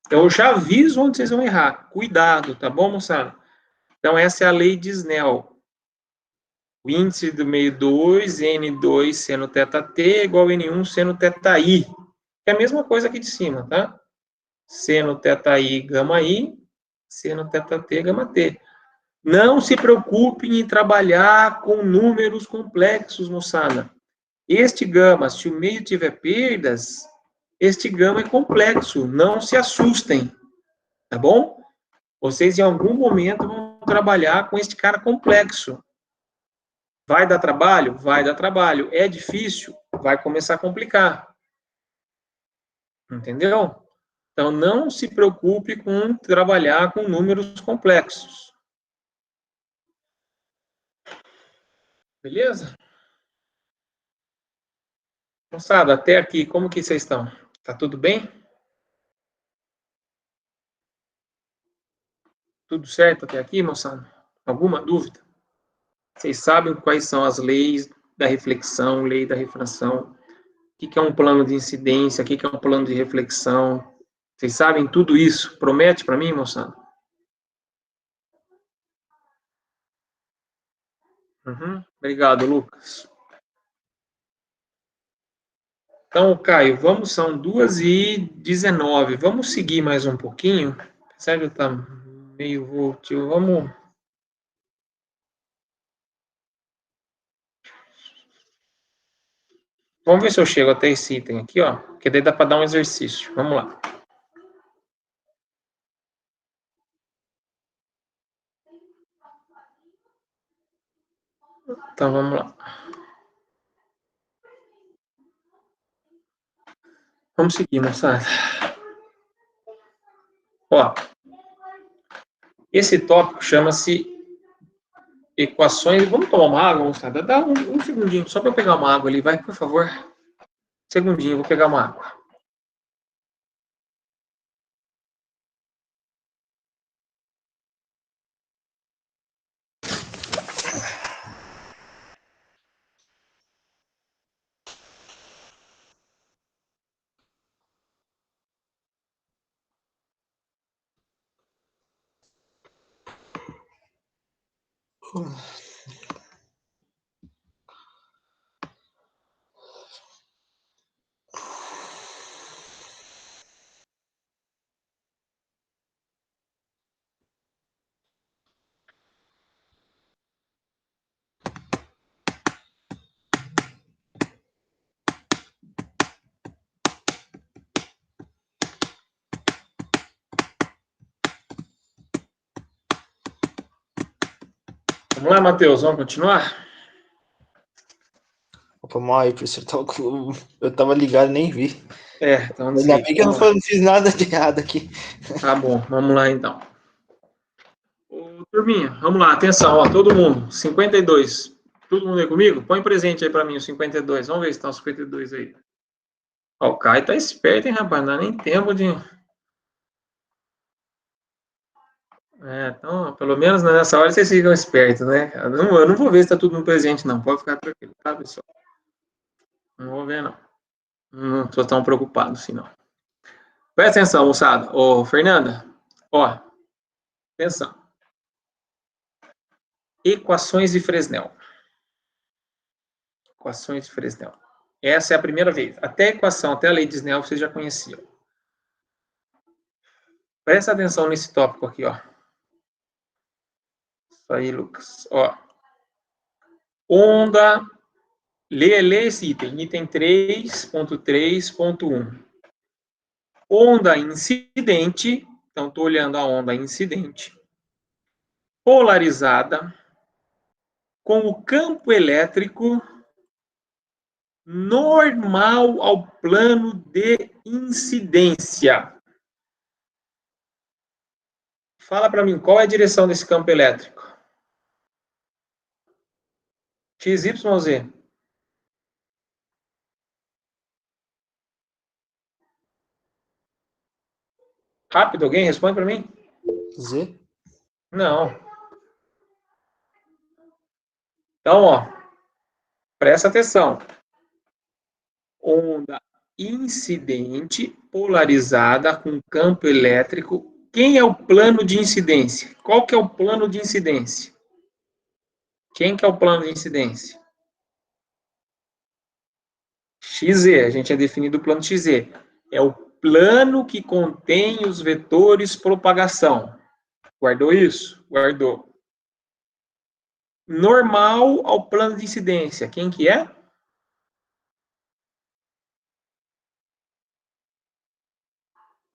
Então, eu já aviso onde vocês vão errar. Cuidado, tá bom, moçada? Então, essa é a lei de Snell. O índice do meio 2, N2 seno θt é igual a N1 seno θi. É a mesma coisa aqui de cima, tá? Seno θi, gama I, seno θt, gama T. Não se preocupem em trabalhar com números complexos, moçada. Este gama, se o meio tiver perdas, este gama é complexo. Não se assustem, tá bom? Vocês, em algum momento, vão trabalhar com este cara complexo. Vai dar trabalho? Vai dar trabalho. É difícil? Vai começar a complicar. Entendeu? Então, não se preocupe com trabalhar com números complexos. Beleza? Moçada, até aqui, como que vocês estão? Tá tudo bem? Tudo certo até aqui, moçada? Alguma dúvida? Vocês sabem quais são as leis da reflexão, lei da refração, o que é um plano de incidência, o que é um plano de reflexão. Vocês sabem tudo isso? Promete para mim, moçada? Uhum. Obrigado, Lucas. Então, Caio, são 2h19. Vamos seguir mais um pouquinho? Sério, tá meio voltio. Vamos ver se eu chego até esse item aqui, ó. Que daí dá para dar um exercício. Vamos lá. Então, vamos lá. Vamos seguir, moçada. Ó, esse tópico chama-se equações. Vamos tomar uma água, moçada? Dá um segundinho, só para eu pegar uma água ali, vai, por favor. Segundinho, eu vou pegar uma água. Vamos lá, Matheus, vamos continuar? Vamos aí, professor. Eu tava ligado e nem vi. Então Ainda desliga. bem que eu não fiz nada de errado aqui. Tá bom, vamos lá então. Ô, turminha, vamos lá, atenção, ó, todo mundo, 52. Todo mundo aí comigo? Põe presente aí pra mim, os 52. Vamos ver se estão os 52 aí. Ó, o Caio tá esperto, hein, rapaz? Não dá nem tempo de... Então, pelo menos nessa hora vocês ficam espertos, né? Eu não vou ver se tá tudo no presente, não. Pode ficar tranquilo, tá, pessoal? Não vou ver, não. Não tô tão preocupado assim, não. Presta atenção, moçada. Ô, Fernanda, ó, atenção. Equações de Fresnel. Equações de Fresnel. Essa é a primeira vez. Até a equação, até a lei de Snell, vocês já conheciam. Presta atenção nesse tópico aqui, ó. Isso aí, Lucas. Ó. Onda. Lê esse item. Item 3.3.1. Onda incidente. Então, estou olhando a onda incidente. Polarizada. Com o campo elétrico normal ao plano de incidência. Fala para mim, qual é a direção desse campo elétrico? X, Y, Z? Rápido, alguém responde para mim? Z? Não. Então, ó, presta atenção. Onda incidente polarizada com campo elétrico. Quem é o plano de incidência? Qual que é o plano de incidência? Quem que é o plano de incidência? XZ, a gente é definido o plano XZ. É o plano que contém os vetores propagação. Guardou isso? Guardou. Normal ao plano de incidência. Quem que é?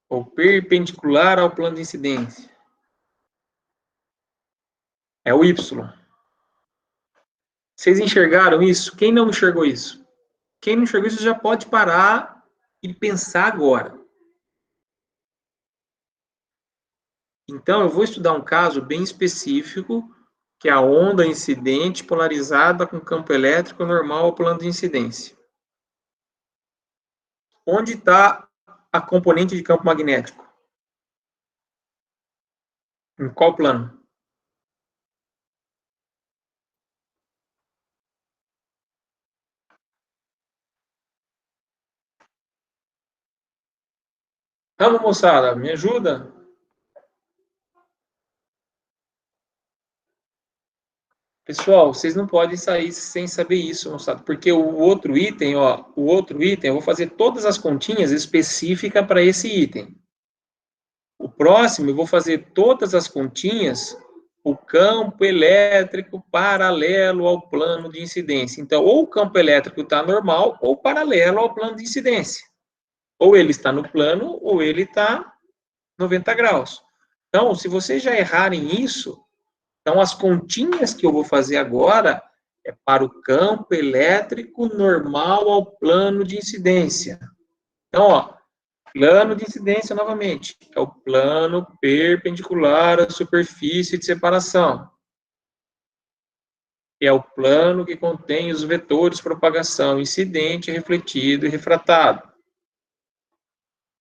Ou perpendicular ao plano de incidência. É o Y. Vocês enxergaram isso? Quem não enxergou isso? Quem não enxergou isso já pode parar e pensar agora. Então, eu vou estudar um caso bem específico, que é a onda incidente polarizada com campo elétrico normal ao plano de incidência. Onde está a componente de campo magnético? Em qual plano? Vamos, moçada, me ajuda? Pessoal, vocês não podem sair sem saber isso, moçada, porque o outro item, eu vou fazer todas as continhas específicas para esse item. O próximo, eu vou fazer todas as continhas, o campo elétrico paralelo ao plano de incidência. Então, ou o campo elétrico está normal, ou paralelo ao plano de incidência. Ou ele está no plano, ou ele está 90 graus. Então, se vocês já errarem isso, então as continhas que eu vou fazer agora é para o campo elétrico normal ao plano de incidência. Então, ó, plano de incidência, novamente, é o plano perpendicular à superfície de separação. É o plano que contém os vetores de propagação incidente, refletido e refratado.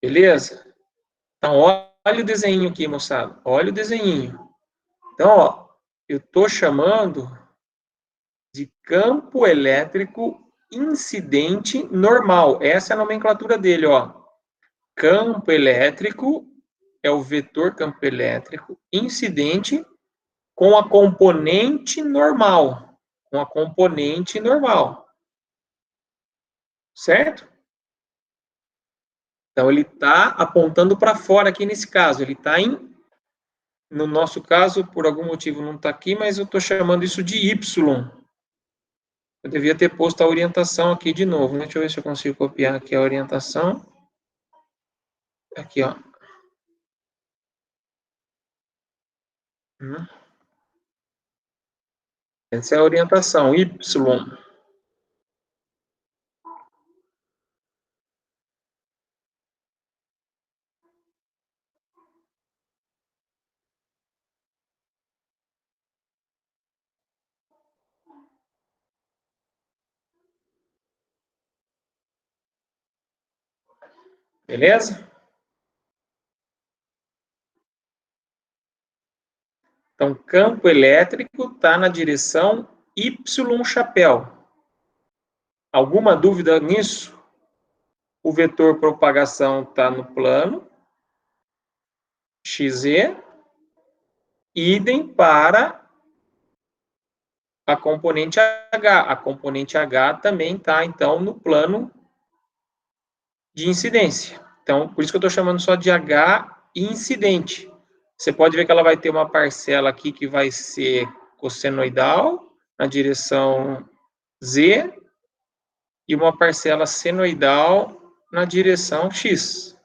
Beleza? Então, olha o desenho aqui, moçada. Olha o desenho. Então, ó, eu estou chamando de campo elétrico incidente normal. Essa é a nomenclatura dele, ó. Campo elétrico é o vetor campo elétrico incidente com a componente normal. Com a componente normal. Certo? Então, ele está apontando para fora aqui nesse caso. Ele está em... No nosso caso, por algum motivo não está aqui, mas eu estou chamando isso de Y. Eu devia ter posto a orientação aqui de novo, né? Deixa eu ver se eu consigo copiar aqui a orientação. Aqui, ó. Essa é a orientação, Y. Beleza? Então, campo elétrico está na direção Y chapéu. Alguma dúvida nisso? O vetor propagação está no plano XZ, idem para a componente H. A componente H também está, então, no plano de incidência. Então, por isso que eu estou chamando só de H incidente. Você pode ver que ela vai ter uma parcela aqui que vai ser cossenoidal, na direção Z, e uma parcela senoidal na direção X.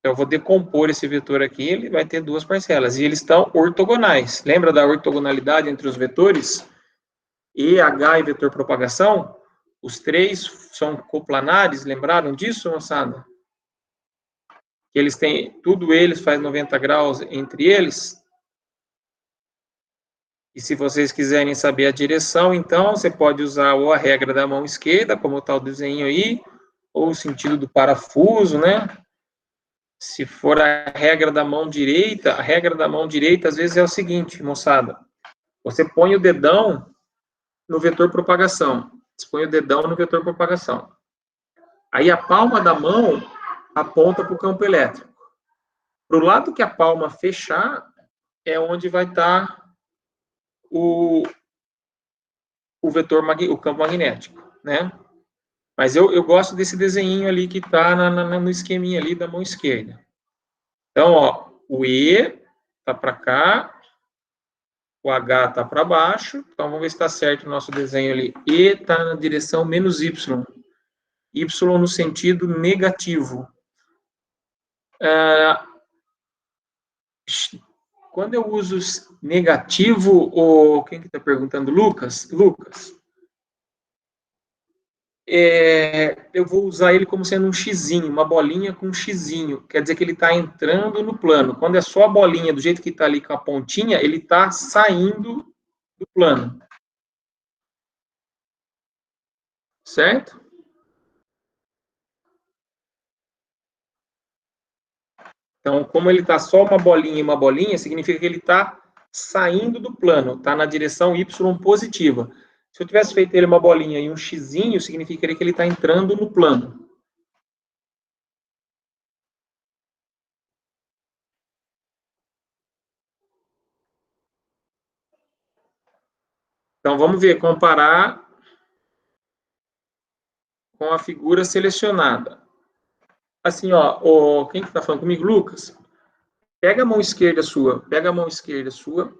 Eu vou decompor esse vetor aqui, ele vai ter duas parcelas, e eles estão ortogonais. Lembra da ortogonalidade entre os vetores? EH e vetor propagação? Os três são coplanares, lembraram disso, moçada? Que eles têm, tudo eles faz 90 graus entre eles. E se vocês quiserem saber a direção, então, você pode usar ou a regra da mão esquerda, como está o desenho aí, ou o sentido do parafuso, né? Se for a regra da mão direita, às vezes é o seguinte, moçada. Você põe o dedão no vetor propagação. Você põe o dedão no vetor propagação. Aí a palma da mão aponta para o campo elétrico. Para o lado que a palma fechar, é onde vai estar o vetor, o campo magnético, né? Mas eu gosto desse desenho ali que está no esqueminha ali da mão esquerda. Então, ó, o E está para cá, o H está para baixo. Então, vamos ver se está certo o nosso desenho ali. E está na direção menos Y. Y no sentido negativo. Quando eu uso negativo, ou quem que está perguntando? Lucas? Lucas. Eu vou usar ele como sendo um xizinho, uma bolinha com um xizinho. Quer dizer que ele está entrando no plano. Quando é só a bolinha, do jeito que está ali com a pontinha, ele está saindo do plano. Certo? Então, como ele está só uma bolinha e uma bolinha, significa que ele está saindo do plano, está na direção Y positiva. Se eu tivesse feito ele uma bolinha e um xizinho, significaria que ele está entrando no plano. Então, vamos ver, comparar com a figura selecionada. Assim, ó, quem que está falando comigo? Lucas. Pega a mão esquerda sua, pega a mão esquerda sua.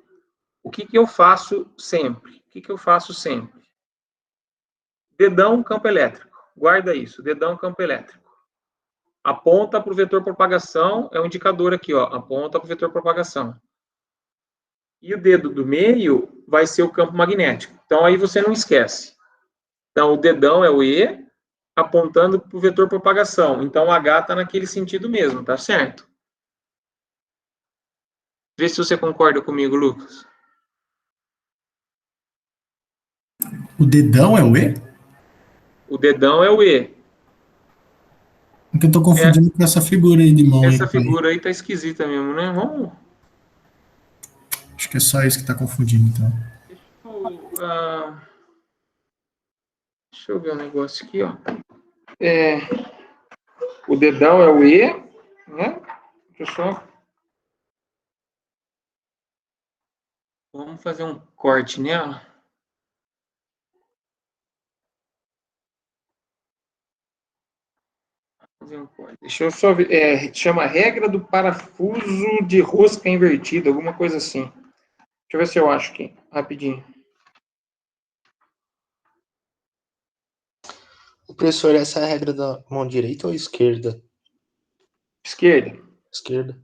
O que eu faço sempre? O que eu faço sempre? Dedão, campo elétrico. Guarda isso, dedão, campo elétrico. Aponta para o vetor propagação, é o indicador aqui, ó. Aponta para o vetor propagação. E o dedo do meio vai ser o campo magnético. Então, aí você não esquece. Então, o dedão é o E, apontando para o vetor propagação. Então, o H está naquele sentido mesmo, tá certo? Vê se você concorda comigo, Lucas. O dedão é o E? O dedão é o E. Porque eu tô confundindo com essa figura aí de mão. Essa aí. figura aí tá esquisita mesmo, né? Vamos. Acho que é só isso que tá confundindo, então. Deixa eu ver um negócio aqui, ó. O dedão é o E, né? Deixa eu só. Vamos fazer um corte nela. Deixa eu só ver. Chama regra do parafuso de rosca invertida, alguma coisa assim. Deixa eu ver se eu acho aqui, rapidinho. Professor, essa é a regra da mão direita ou esquerda? Esquerda. Esquerda.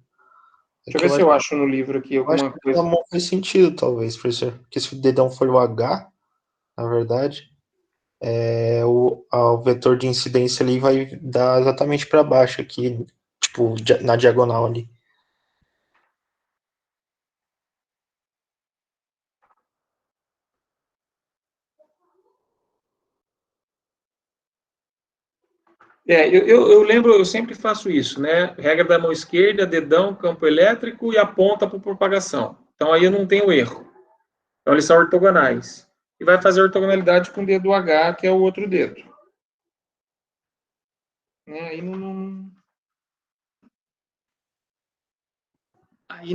Deixa eu ver se eu acho no livro aqui alguma coisa. Eu acho que a mão faz sentido, talvez, professor. Porque se o dedão for o H, na verdade, o vetor de incidência ali vai dar exatamente para baixo aqui, tipo, na diagonal ali. Eu lembro, eu sempre faço isso, né? Regra da mão esquerda, dedão, campo elétrico e aponta para propagação. Então aí eu não tenho erro. Então eles são ortogonais. E vai fazer ortogonalidade com o dedo H, que é o outro dedo. Aí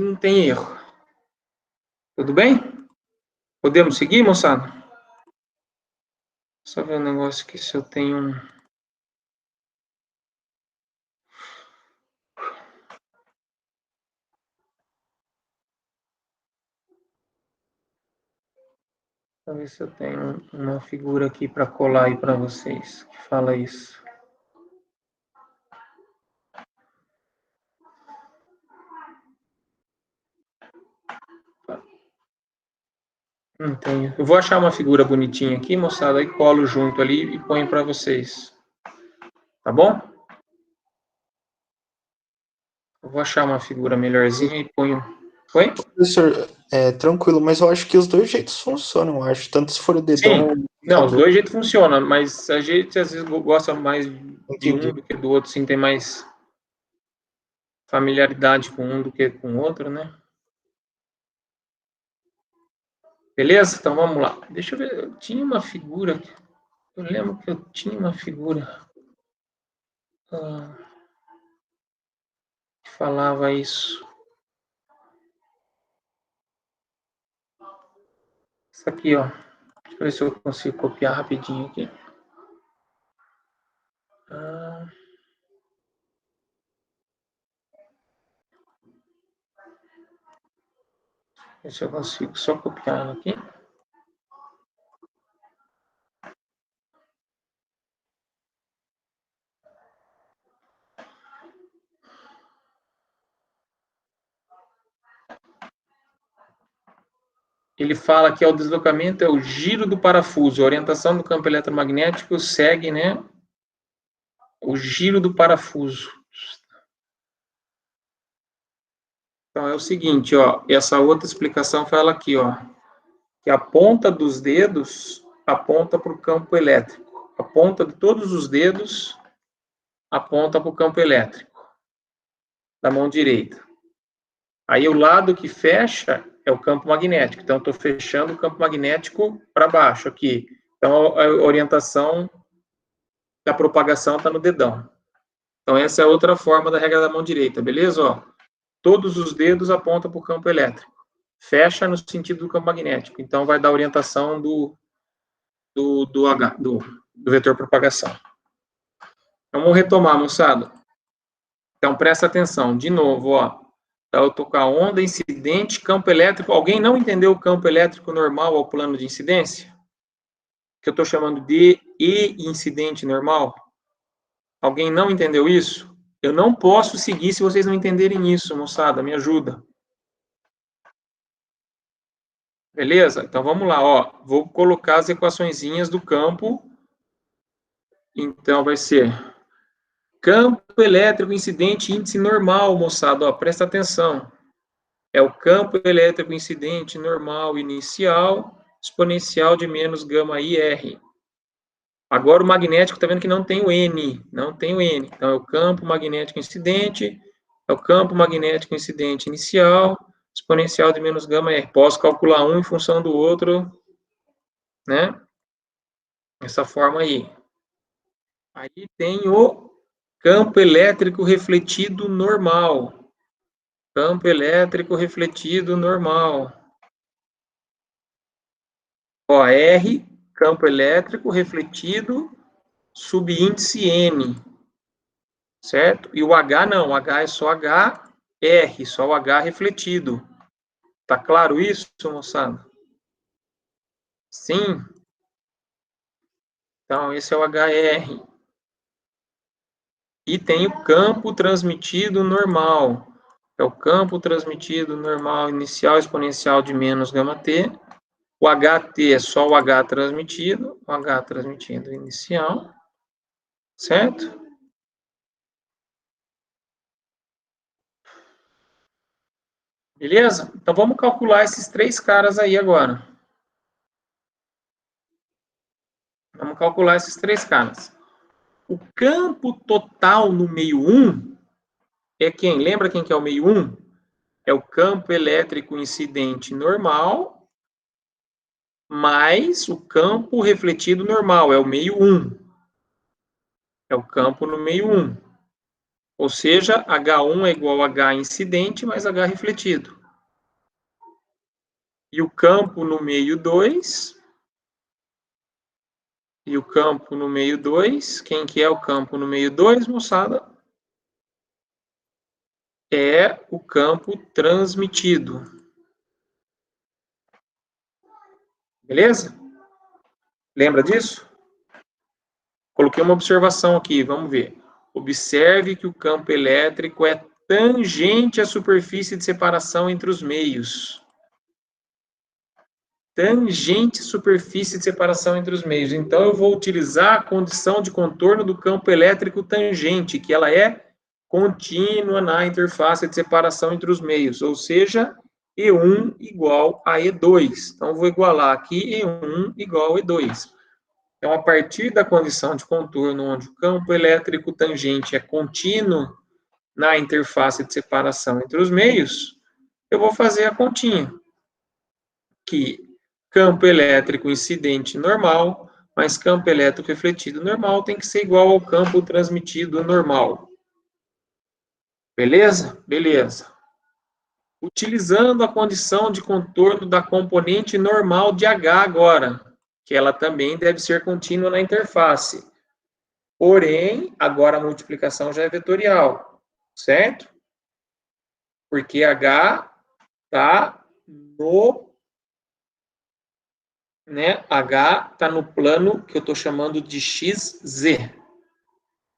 não tem erro. Tudo bem? Podemos seguir, moçada? Só ver um negócio aqui se eu tenho um. Deixa eu ver se eu tenho uma figura aqui para colar aí para vocês que fala isso. Não tenho. Eu vou achar uma figura bonitinha aqui, moçada, aí colo junto ali e ponho para vocês. Tá bom? Eu vou achar uma figura melhorzinha e ponho. Oi? Professor, tranquilo, mas eu acho que os dois jeitos funcionam, eu acho. Tanto se for o dedão. Sim. Não, os dois jeitos funcionam, mas a gente às vezes gosta mais de Entendi. um do que do outro, sim, tem mais familiaridade com um do que com o outro, né? Beleza? Então vamos lá. Deixa eu ver, eu tinha uma figura, eu lembro que eu tinha uma figura que falava isso. Isso aqui, ó. Deixa eu ver se eu consigo copiar rapidinho aqui. Ver se eu consigo só copiar ela aqui. Ele fala que o deslocamento é o giro do parafuso. A orientação do campo eletromagnético segue, né, o giro do parafuso. Então é o seguinte, ó, essa outra explicação fala aqui, ó, que a ponta dos dedos aponta para o campo elétrico. A ponta de todos os dedos aponta para o campo elétrico da mão direita. Aí o lado que fecha é o campo magnético. Então, eu estou fechando o campo magnético para baixo aqui. Então, a orientação da propagação está no dedão. Então, essa é outra forma da regra da mão direita, beleza? Ó, todos os dedos apontam para o campo elétrico. Fecha no sentido do campo magnético. Então, vai dar orientação do vetor propagação. Vamos retomar, moçada. Então, presta atenção. De novo, ó. Então, eu estou com a onda incidente, campo elétrico. Alguém não entendeu o campo elétrico normal ao plano de incidência? Que eu estou chamando de E-incidente normal? Alguém não entendeu isso? Eu não posso seguir se vocês não entenderem isso, moçada. Me ajuda. Beleza? Então, vamos lá. Ó. Vou colocar as equaçõezinhas do campo. Então, vai ser campo elétrico incidente índice normal, moçada. Ó, presta atenção. É o campo elétrico incidente normal inicial, exponencial de menos gama IR. Agora o magnético, está vendo que não tem o N, não tem o N. Então, é o campo magnético incidente, é o campo magnético incidente inicial, exponencial de menos gama R. Posso calcular um em função do outro, né? Dessa forma aí. Aí tem o campo elétrico refletido normal. Campo elétrico refletido normal. Ó, R, campo elétrico refletido, subíndice N. Certo? E o H não, o H é só HR, só o H refletido. Tá claro isso, moçada? Sim? Então, esse é o HR. E tem o campo transmitido normal. É o campo transmitido normal inicial exponencial de menos gama T. O HT é só o H transmitido inicial. Certo? Beleza? Então, vamos calcular esses três caras aí agora. Vamos calcular esses três caras. O campo total no meio 1 é quem? Lembra quem que é o meio 1? É o campo elétrico incidente normal mais o campo refletido normal, é o meio 1. É o campo no meio 1. Ou seja, H1 é igual a H incidente mais H refletido. E o campo no meio 2... E o campo no meio 2, quem que é o campo no meio 2, moçada? É o campo transmitido. Beleza? Lembra disso? Coloquei uma observação aqui, vamos ver. Observe que o campo elétrico é tangente à superfície de separação entre os meios. Tangente à superfície de separação entre os meios. Então, eu vou utilizar a condição de contorno do campo elétrico tangente, que ela é contínua na interface de separação entre os meios, ou seja, E1 igual a E2. Então, eu vou igualar aqui E1 igual a E2. Então, a partir da condição de contorno, onde o campo elétrico tangente é contínuo na interface de separação entre os meios, eu vou fazer a continha. Que campo elétrico incidente normal, mais campo elétrico refletido normal tem que ser igual ao campo transmitido normal. Beleza? Beleza. Utilizando a condição de contorno da componente normal de H agora, que ela também deve ser contínua na interface. Porém, agora a multiplicação já é vetorial, certo? Porque H está no, né? H está no plano que eu estou chamando de XZ,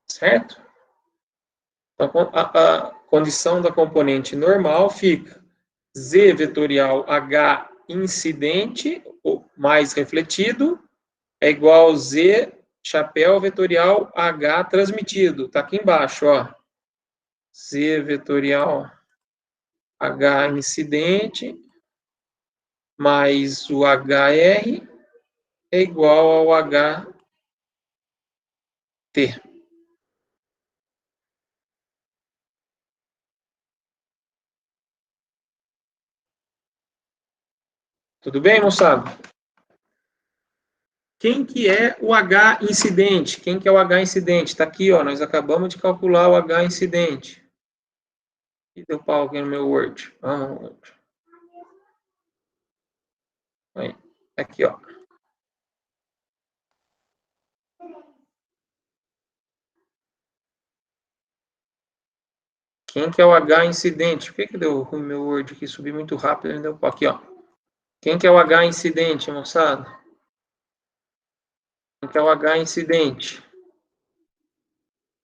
certo? Então, a condição da componente normal fica Z vetorial H incidente, ou mais refletido, é igual a Z chapéu vetorial H transmitido. Está aqui embaixo, ó. Z vetorial H incidente mais o HR é igual ao HT. Tudo bem, moçada? Quem que é o H incidente? Quem que é o H incidente? Está aqui, ó. Nós acabamos de calcular o H incidente. E deu pau aqui no meu Word. Vamos. Aí. Aqui, ó. Quem que é o H incidente? Por que deu ruim meu Word aqui? Subi muito rápido e deu pau. Aqui, ó. Quem que é o H incidente, moçada? Quem que é o H incidente?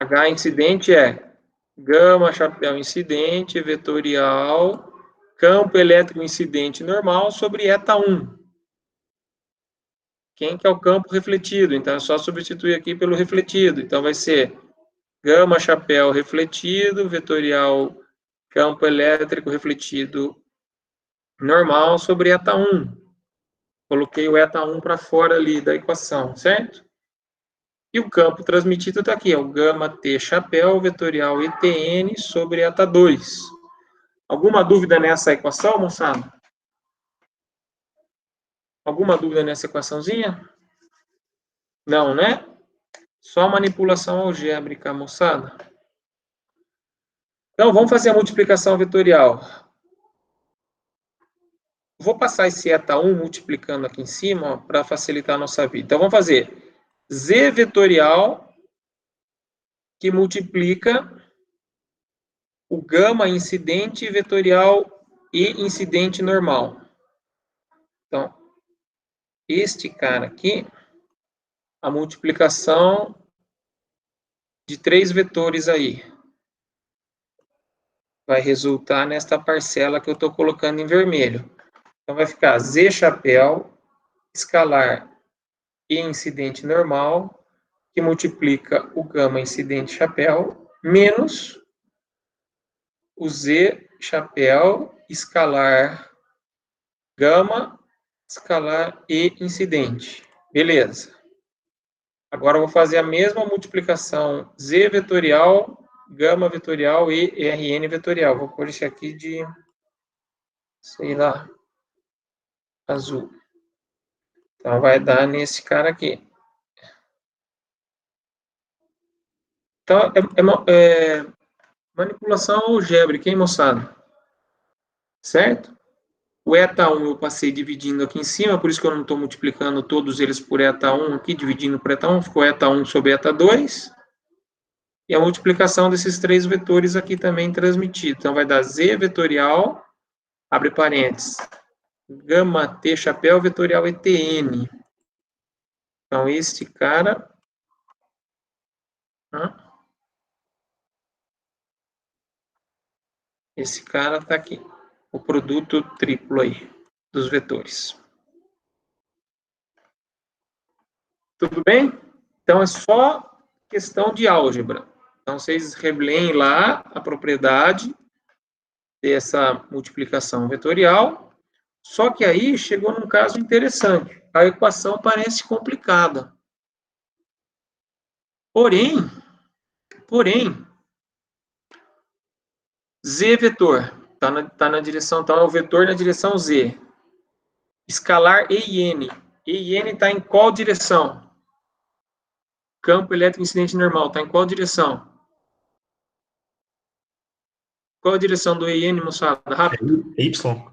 H incidente é gama chapéu incidente vetorial campo elétrico incidente normal sobre eta1. Quem que é o campo refletido? Então é só substituir aqui pelo refletido. Então vai ser gama chapéu refletido vetorial campo elétrico refletido normal sobre eta1. Coloquei o eta1 para fora ali da equação, certo? E o campo transmitido está aqui, é o gama T chapéu vetorial ETN sobre eta2. Alguma dúvida nessa equação, moçada? Alguma dúvida nessa equaçãozinha? Não, né? Só manipulação algébrica, moçada. Então, vamos fazer a multiplicação vetorial. Vou passar esse eta1 multiplicando aqui em cima para facilitar a nossa vida. Então, vamos fazer Z vetorial que multiplica o gama incidente vetorial e incidente normal. Então, este cara aqui, a multiplicação de 3 vetores aí, vai resultar nesta parcela que eu estou colocando em vermelho. Então, vai ficar Z chapéu, escalar e incidente normal, que multiplica o gama incidente chapéu, menos o Z chapéu, escalar, gama, escalar e incidente. Beleza. Agora eu vou fazer a mesma multiplicação Z vetorial, gama vetorial e RN vetorial. Vou pôr isso aqui de, sei lá, azul. Então vai dar nesse cara aqui. Então é manipulação algébrica, hein, moçada? Certo? O eta1 eu passei dividindo aqui em cima, por isso que eu não estou multiplicando todos eles por eta1 aqui, dividindo por eta1, ficou eta1 sobre eta2. E a multiplicação desses 3 vetores aqui também transmitido. Então, vai dar Z vetorial, abre parênteses, gama T chapéu vetorial ETN. Então, este cara... Esse cara está aqui. O produto triplo aí, dos vetores. Tudo bem? Então, é só questão de álgebra. Então, vocês releem lá a propriedade dessa multiplicação vetorial. Só que aí chegou num caso interessante. A equação parece complicada. Porém, Z vetor, tá na direção, então é o vetor na direção Z. Escalar E e N. E e N está em qual direção? Campo elétrico incidente normal, está em qual direção? Qual a direção do E e N, moçada? Rápido. É Y.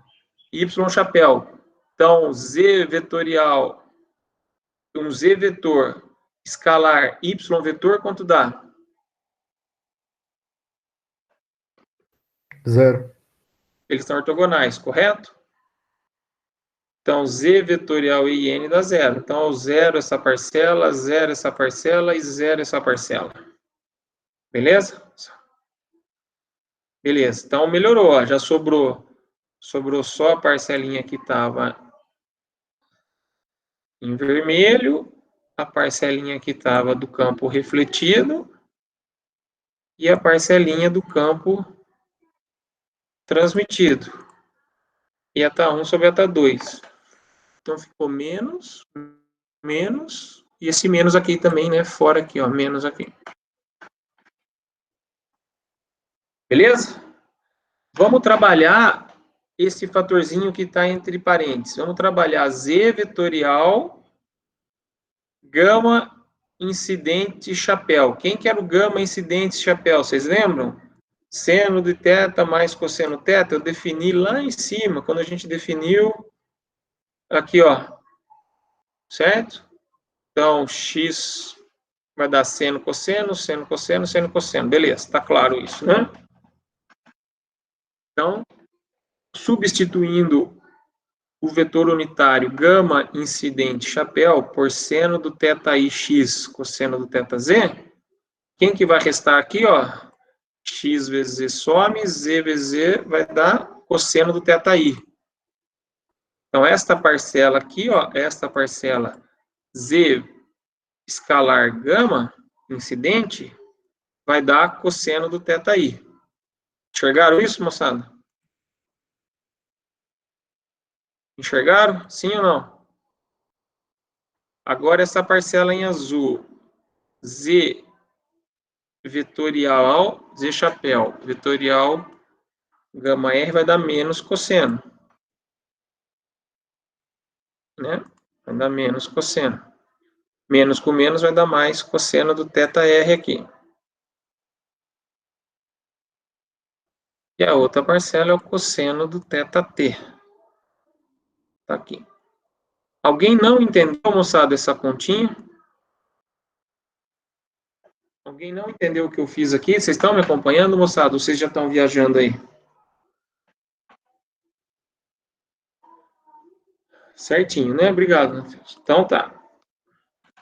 Y chapéu. Então, Z vetorial, um Z vetor, escalar Y vetor, quanto dá? 0. Eles estão ortogonais, correto? Então, Z vetorial e N dá 0. Então, 0 essa parcela, 0 essa parcela e 0 essa parcela. Beleza? Beleza. Então, melhorou. Ó, já sobrou só a parcelinha que estava em vermelho, a parcelinha que estava do campo refletido e a parcelinha do campo transmitido. E eta 1 sobre eta 2. Então, ficou menos, e esse menos aqui também, né? Fora aqui, ó, menos aqui. Beleza? Vamos trabalhar esse fatorzinho que está entre parênteses. Vamos trabalhar Z vetorial, gama incidente chapéu. Quem que era o gama incidente chapéu? Vocês lembram? Seno de θ mais cosseno θ. Eu defini lá em cima, quando a gente definiu aqui, ó. Certo? Então, x vai dar seno, cosseno, seno, cosseno, seno, cosseno. Beleza, tá claro isso, né? Então, substituindo o vetor unitário gama incidente chapéu por seno do θi x cosseno do θz, quem que vai restar aqui, ó? X vezes z some, z vezes z vai dar cosseno do θi. Então, esta parcela aqui, ó, esta parcela z escalar gama incidente vai dar cosseno do θi. Enxergaram isso, moçada? Enxergaram? Sim ou não? Agora essa parcela em azul, z vetorial, z chapéu, vetorial gama r vai dar menos cosseno. Né? Vai dar menos cosseno. Menos com menos vai dar mais cosseno do θr aqui. E a outra parcela é o cosseno do θt. Tá aqui. Alguém não entendeu, moçada, essa continha? Alguém não entendeu o que eu fiz aqui? Vocês estão me acompanhando, moçada? Ou vocês já estão viajando aí? Certinho, né? Obrigado. Então tá.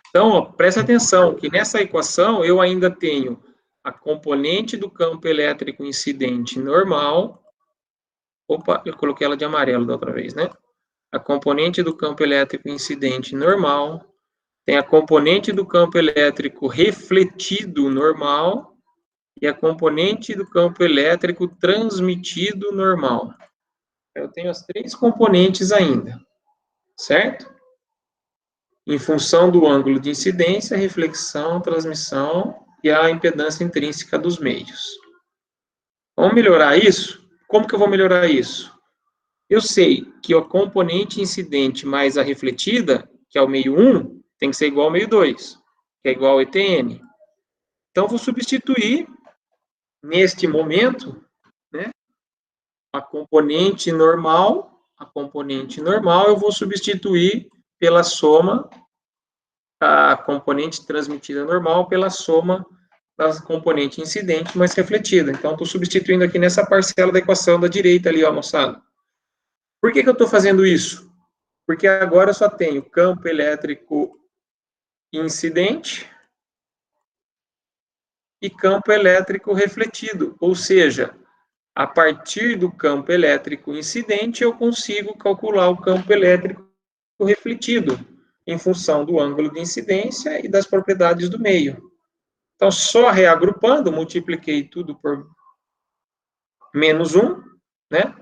Então, ó, presta atenção que nessa equação eu ainda tenho a componente do campo elétrico incidente normal. Opa, eu coloquei ela de amarelo da outra vez, né? A componente do campo elétrico incidente normal. Tem a componente do campo elétrico refletido normal e a componente do campo elétrico transmitido normal. Eu tenho as três componentes ainda, certo? Em função do ângulo de incidência, reflexão, transmissão e a impedância intrínseca dos meios. Vamos melhorar isso? Como que eu vou melhorar isso? Eu sei que a componente incidente mais a refletida, que é o meio 1, tem que ser igual ao meio 2, que é igual ao ETN. Então, vou substituir, neste momento, né, a componente normal eu vou substituir pela soma, a componente transmitida normal pela soma da componente incidente mais refletida. Então, estou substituindo aqui nessa parcela da equação da direita ali, ó, moçada. Por que eu estou fazendo isso? Porque agora eu só tenho campo elétrico incidente e campo elétrico refletido. Ou seja, a partir do campo elétrico incidente, eu consigo calcular o campo elétrico refletido, em função do ângulo de incidência e das propriedades do meio. Então, só reagrupando, multipliquei tudo por menos 1, né?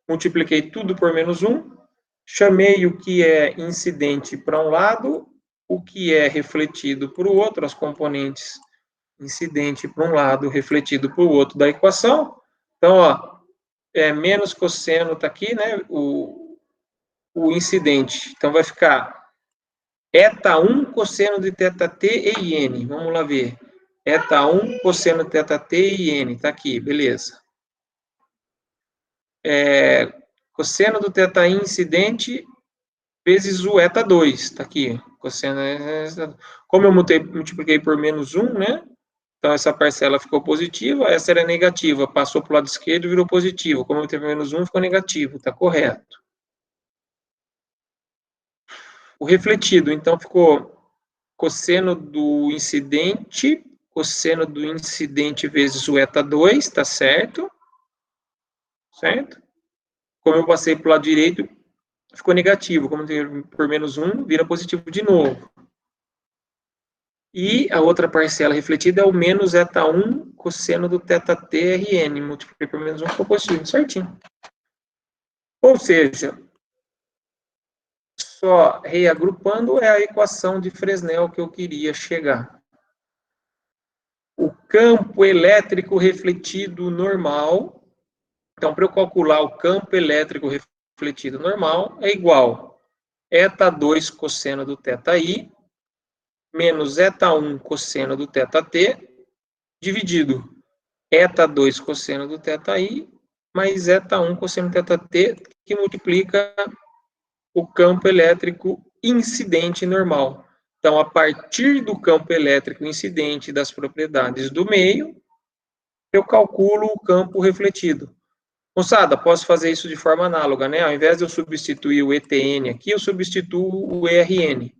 Multipliquei tudo por menos 1, chamei o que é incidente para um lado, o que é refletido para o outro, as componentes incidente para um lado, refletido para o outro da equação. Então, ó, menos cosseno está aqui, né? o incidente. Então, vai ficar eta1 cosseno de θt e n. Vamos lá ver. Eta1 cosseno de θt e n. Está aqui, beleza. Cosseno do θi incidente vezes o eta2. Está aqui. Cosseno, como eu multipliquei por menos 1, né? Então, essa parcela ficou positiva, essa era negativa, passou para o lado esquerdo e virou positivo. Como eu teve menos 1, ficou negativo, está correto. O refletido, então, ficou cosseno do incidente vezes o eta2, está certo? Certo? Como eu passei para o lado direito, ficou negativo. Como eu teve por menos 1, vira positivo de novo. E a outra parcela refletida é o menos eta1 cosseno do θt Rn. Multipliquei por menos 1, ficou positivo, certinho. Ou seja, só reagrupando é a equação de Fresnel que eu queria chegar. O campo elétrico refletido normal, então, para eu calcular o campo elétrico refletido normal, é igual a eta2 cosseno do θi menos eta1 cosseno do θt, dividido eta2 cosseno do θi, mais eta1 cosseno do θt, que multiplica o campo elétrico incidente normal. Então, a partir do campo elétrico incidente das propriedades do meio, eu calculo o campo refletido. Moçada, posso fazer isso de forma análoga, né? Ao invés de eu substituir o ETN aqui, eu substituo o ERN.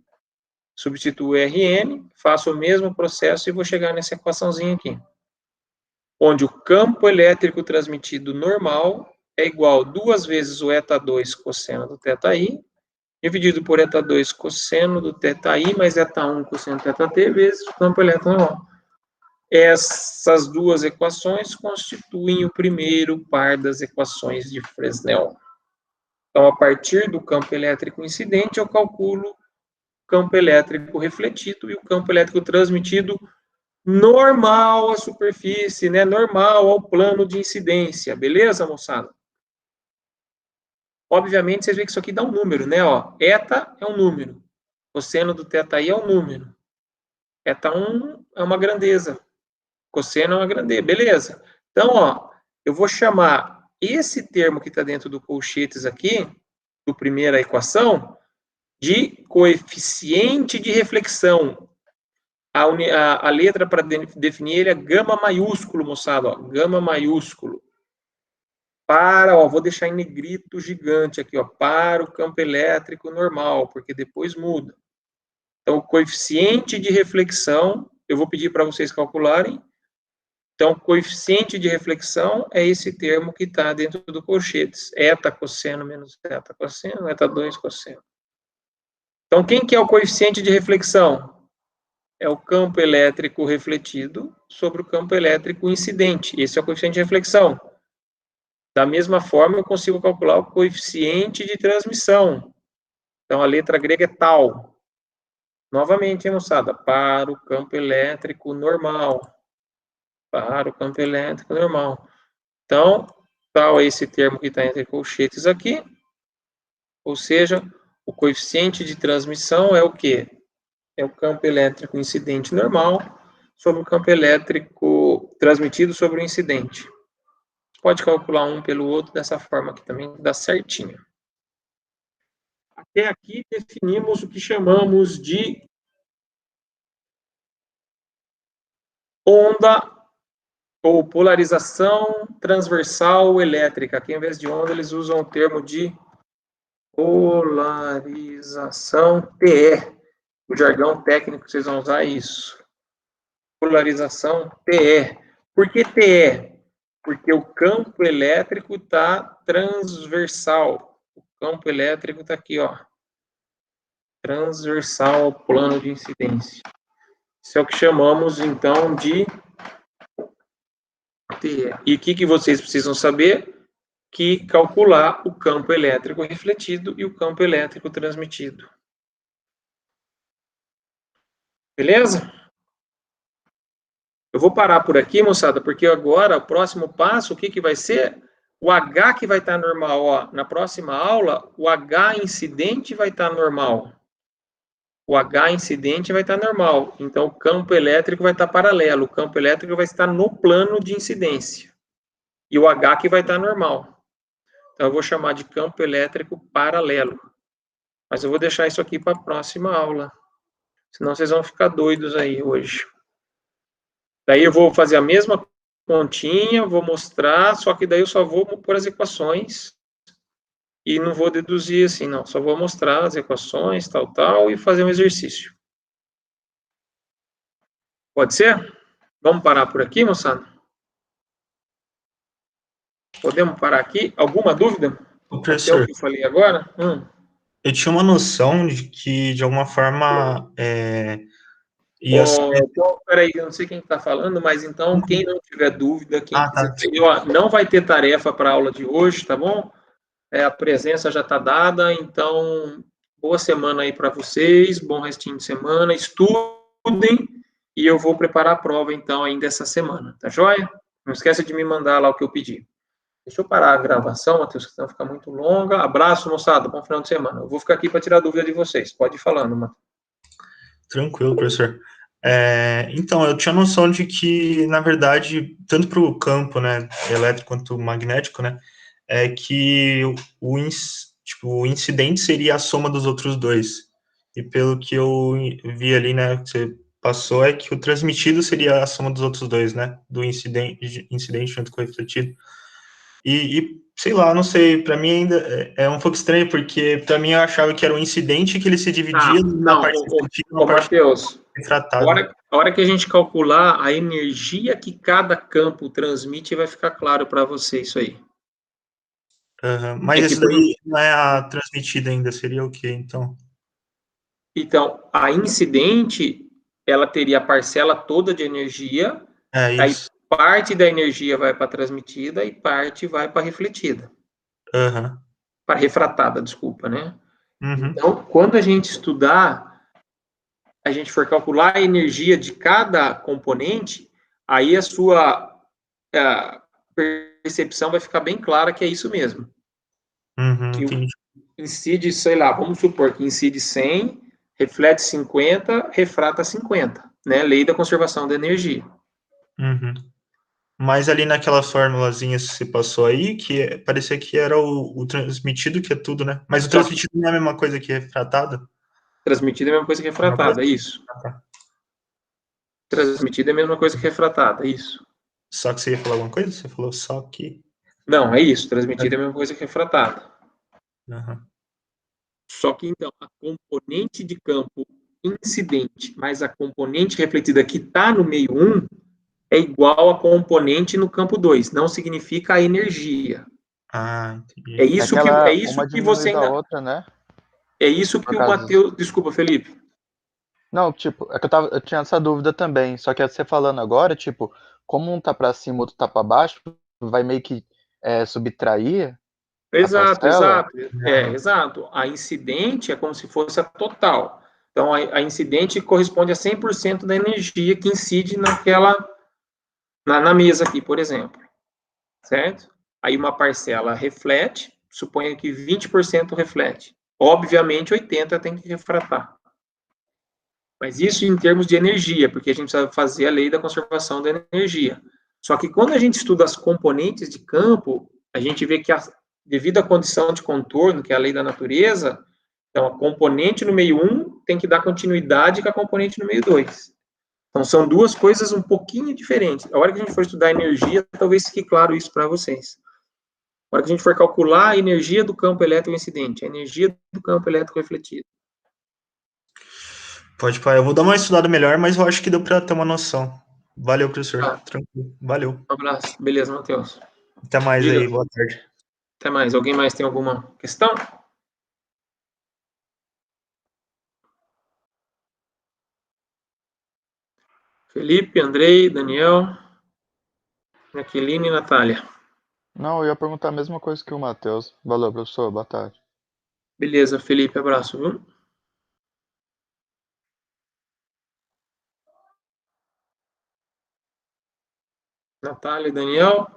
Substituo o ERN, faço o mesmo processo e vou chegar nessa equaçãozinha aqui. Onde o campo elétrico transmitido normal é igual a 2 vezes o eta2 cosseno do θi, dividido por eta2 cosseno do θi, mais eta1 cosseno do θt, vezes o campo elétrico normal. Essas duas equações constituem o primeiro par das equações de Fresnel. Então, a partir do campo elétrico incidente, eu calculo o campo elétrico refletido e o campo elétrico transmitido normal à superfície, né? Normal ao plano de incidência. Beleza, moçada? Obviamente, vocês veem que isso aqui dá um número, né? Ó, eta é um número. Cosseno do θi é um número. Eta1 é uma grandeza. Cosseno é uma grandeza. Beleza. Então, ó, eu vou chamar esse termo que está dentro do colchetes aqui, do primeira equação, de coeficiente de reflexão. A letra para definir ele é gama maiúsculo, moçada. Ó, gama maiúsculo. Para, ó, vou deixar em negrito gigante aqui, ó, para o campo elétrico normal, porque depois muda. Então, o coeficiente de reflexão, eu vou pedir para vocês calcularem. Então, o coeficiente de reflexão é esse termo que está dentro do colchetes. Eta cosseno menos eta cosseno, eta2 cosseno. Então, quem que é o coeficiente de reflexão? É o campo elétrico refletido sobre o campo elétrico incidente. Esse é o coeficiente de reflexão. Da mesma forma, eu consigo calcular o coeficiente de transmissão. Então, a letra grega é tal. Novamente, hein, moçada? Para o campo elétrico normal. Para o campo elétrico normal. Então, tal é esse termo que está entre colchetes aqui. Ou seja, o coeficiente de transmissão é o quê? É o campo elétrico incidente normal sobre o campo elétrico transmitido sobre o incidente. Pode calcular um pelo outro dessa forma aqui também, dá certinho. Até aqui definimos o que chamamos de onda ou polarização transversal elétrica. Aqui, ao invés de onda, eles usam o termo de polarização TE. O jargão técnico, vocês vão usar isso. Polarização TE. Por que TE? Porque o campo elétrico está transversal. O campo elétrico está aqui, ó. Transversal ao plano de incidência. Isso é o que chamamos, então, de TE. E o que vocês precisam saber? Que calcular o campo elétrico refletido e o campo elétrico transmitido. Beleza? Eu vou parar por aqui, moçada, porque agora o próximo passo, o que vai ser? O H que vai estar normal, ó, na próxima aula, o H incidente vai estar normal. O H incidente vai estar normal. Então, o campo elétrico vai estar paralelo. O campo elétrico vai estar no plano de incidência. E o H que vai estar normal. Então, eu vou chamar de campo elétrico paralelo. Mas eu vou deixar isso aqui para a próxima aula. Senão vocês vão ficar doidos aí hoje. Daí eu vou fazer a mesma continha, vou mostrar, só que daí eu só vou pôr as equações e não vou deduzir assim, não. Só vou mostrar as equações, tal, e fazer um exercício. Pode ser? Vamos parar por aqui, moçada? Podemos parar aqui? Alguma dúvida? Ô, Até o professor, que eu falei agora? eu tinha uma noção de que, de alguma forma, ia ser... Então, peraí, eu não sei quem está falando, mas então, quem não tiver dúvida, quem Ah, tá, quiser... desculpa. Ó, não vai ter tarefa para a aula de hoje, tá bom? A presença já está dada, então, boa semana aí para vocês, bom restinho de semana, estudem, e eu vou preparar a prova, então, ainda essa semana, tá joia? Não esqueça de me mandar lá o que eu pedi. Deixa eu parar a gravação, Matheus, que senão fica muito longa. Abraço, moçada, bom final de semana. Eu vou ficar aqui para tirar dúvida de vocês. Pode ir falando, Matheus. Tranquilo, professor. Então, eu tinha noção de que, na verdade, tanto para o campo, né, elétrico quanto magnético, né, é que o incidente seria a soma dos outros dois. E pelo que eu vi ali, né, que você passou, é que o transmitido seria a soma dos outros dois, né, do incidente junto com o refletido. Sei lá, não sei, para mim ainda é um pouco estranho, porque para mim eu achava que era um incidente que ele se dividia na Não, parte refletida e uma parte Matheus, a retratada. hora que a gente calcular a energia que cada campo transmite, vai ficar claro para você isso aí. Mas É que, esse daí não é a transmitida ainda, seria o quê, então? então, a incidente, ela teria a parcela toda de energia, É aí isso. parte da energia vai para a transmitida e parte vai para a refletida. Aham. Para refratada, desculpa, né? Uhum. Então, quando a gente estudar, a gente for calcular a energia de cada componente, aí a sua percepção vai ficar bem clara que é isso mesmo. Uhum, Que entendi. incide, sei lá, vamos supor que incide 100, reflete 50, refrata 50, né? Lei da conservação da energia. Uhum. Mas ali naquelas formulazinhas que você passou aí, que parecia que era o transmitido, que é tudo, né? Mas o Só que transmitido não é a mesma coisa que refratado? transmitida é a mesma coisa que Mesma coisa? refratada, é isso. Ah, tá. Transmitida é a mesma coisa que refratada, é isso. Só que você ia falar alguma coisa? Você falou só que... Não, é isso. Transmitida é a mesma coisa que refratada. Uhum. Só que, então, a componente de campo incidente mais a componente refletida que está no meio 1 é igual a componente no campo 2. Não significa a energia. Ah, É entendi. isso que, é Aquela, isso uma que diminui você da ainda... outra, né? É isso Por que o causa. Matheus... Desculpa, Felipe. Não, tipo, é que eu tinha essa dúvida também. Só que você falando agora, tipo, como um tá pra cima, outro tá pra baixo, vai meio que subtrair a Exato, parcela. exato. Exato. A incidente é como se fosse a total. Então, a incidente corresponde a 100% da energia que incide na mesa aqui, por exemplo. Certo? Aí uma parcela reflete, suponha que 20% reflete. Obviamente, 80% tem que refratar. Mas isso em termos de energia, porque a gente precisa fazer a lei da conservação da energia. Só que quando a gente estuda as componentes de campo, a gente vê que, devido à condição de contorno, que é a lei da natureza, então a componente no meio 1 tem que dar continuidade com a componente no meio 2. Então são duas coisas um pouquinho diferentes. A hora que a gente for estudar energia, talvez fique claro isso para vocês. A hora que a gente for calcular a energia do campo elétrico incidente, a energia do campo elétrico refletido. Pode, pai. Eu vou dar uma estudada melhor, mas eu acho que deu para ter uma noção. Valeu, professor. Tá. Tranquilo. Valeu. Um abraço. Beleza, Matheus. Até mais Diga. aí. Boa tarde. Até mais. Alguém mais tem alguma questão? Felipe, Andrei, Daniel, Jaqueline e Natália. Não, eu ia perguntar a mesma coisa que o Matheus. Valeu, professor. Boa tarde. Beleza, Felipe, abraço, viu? Natália e Daniel.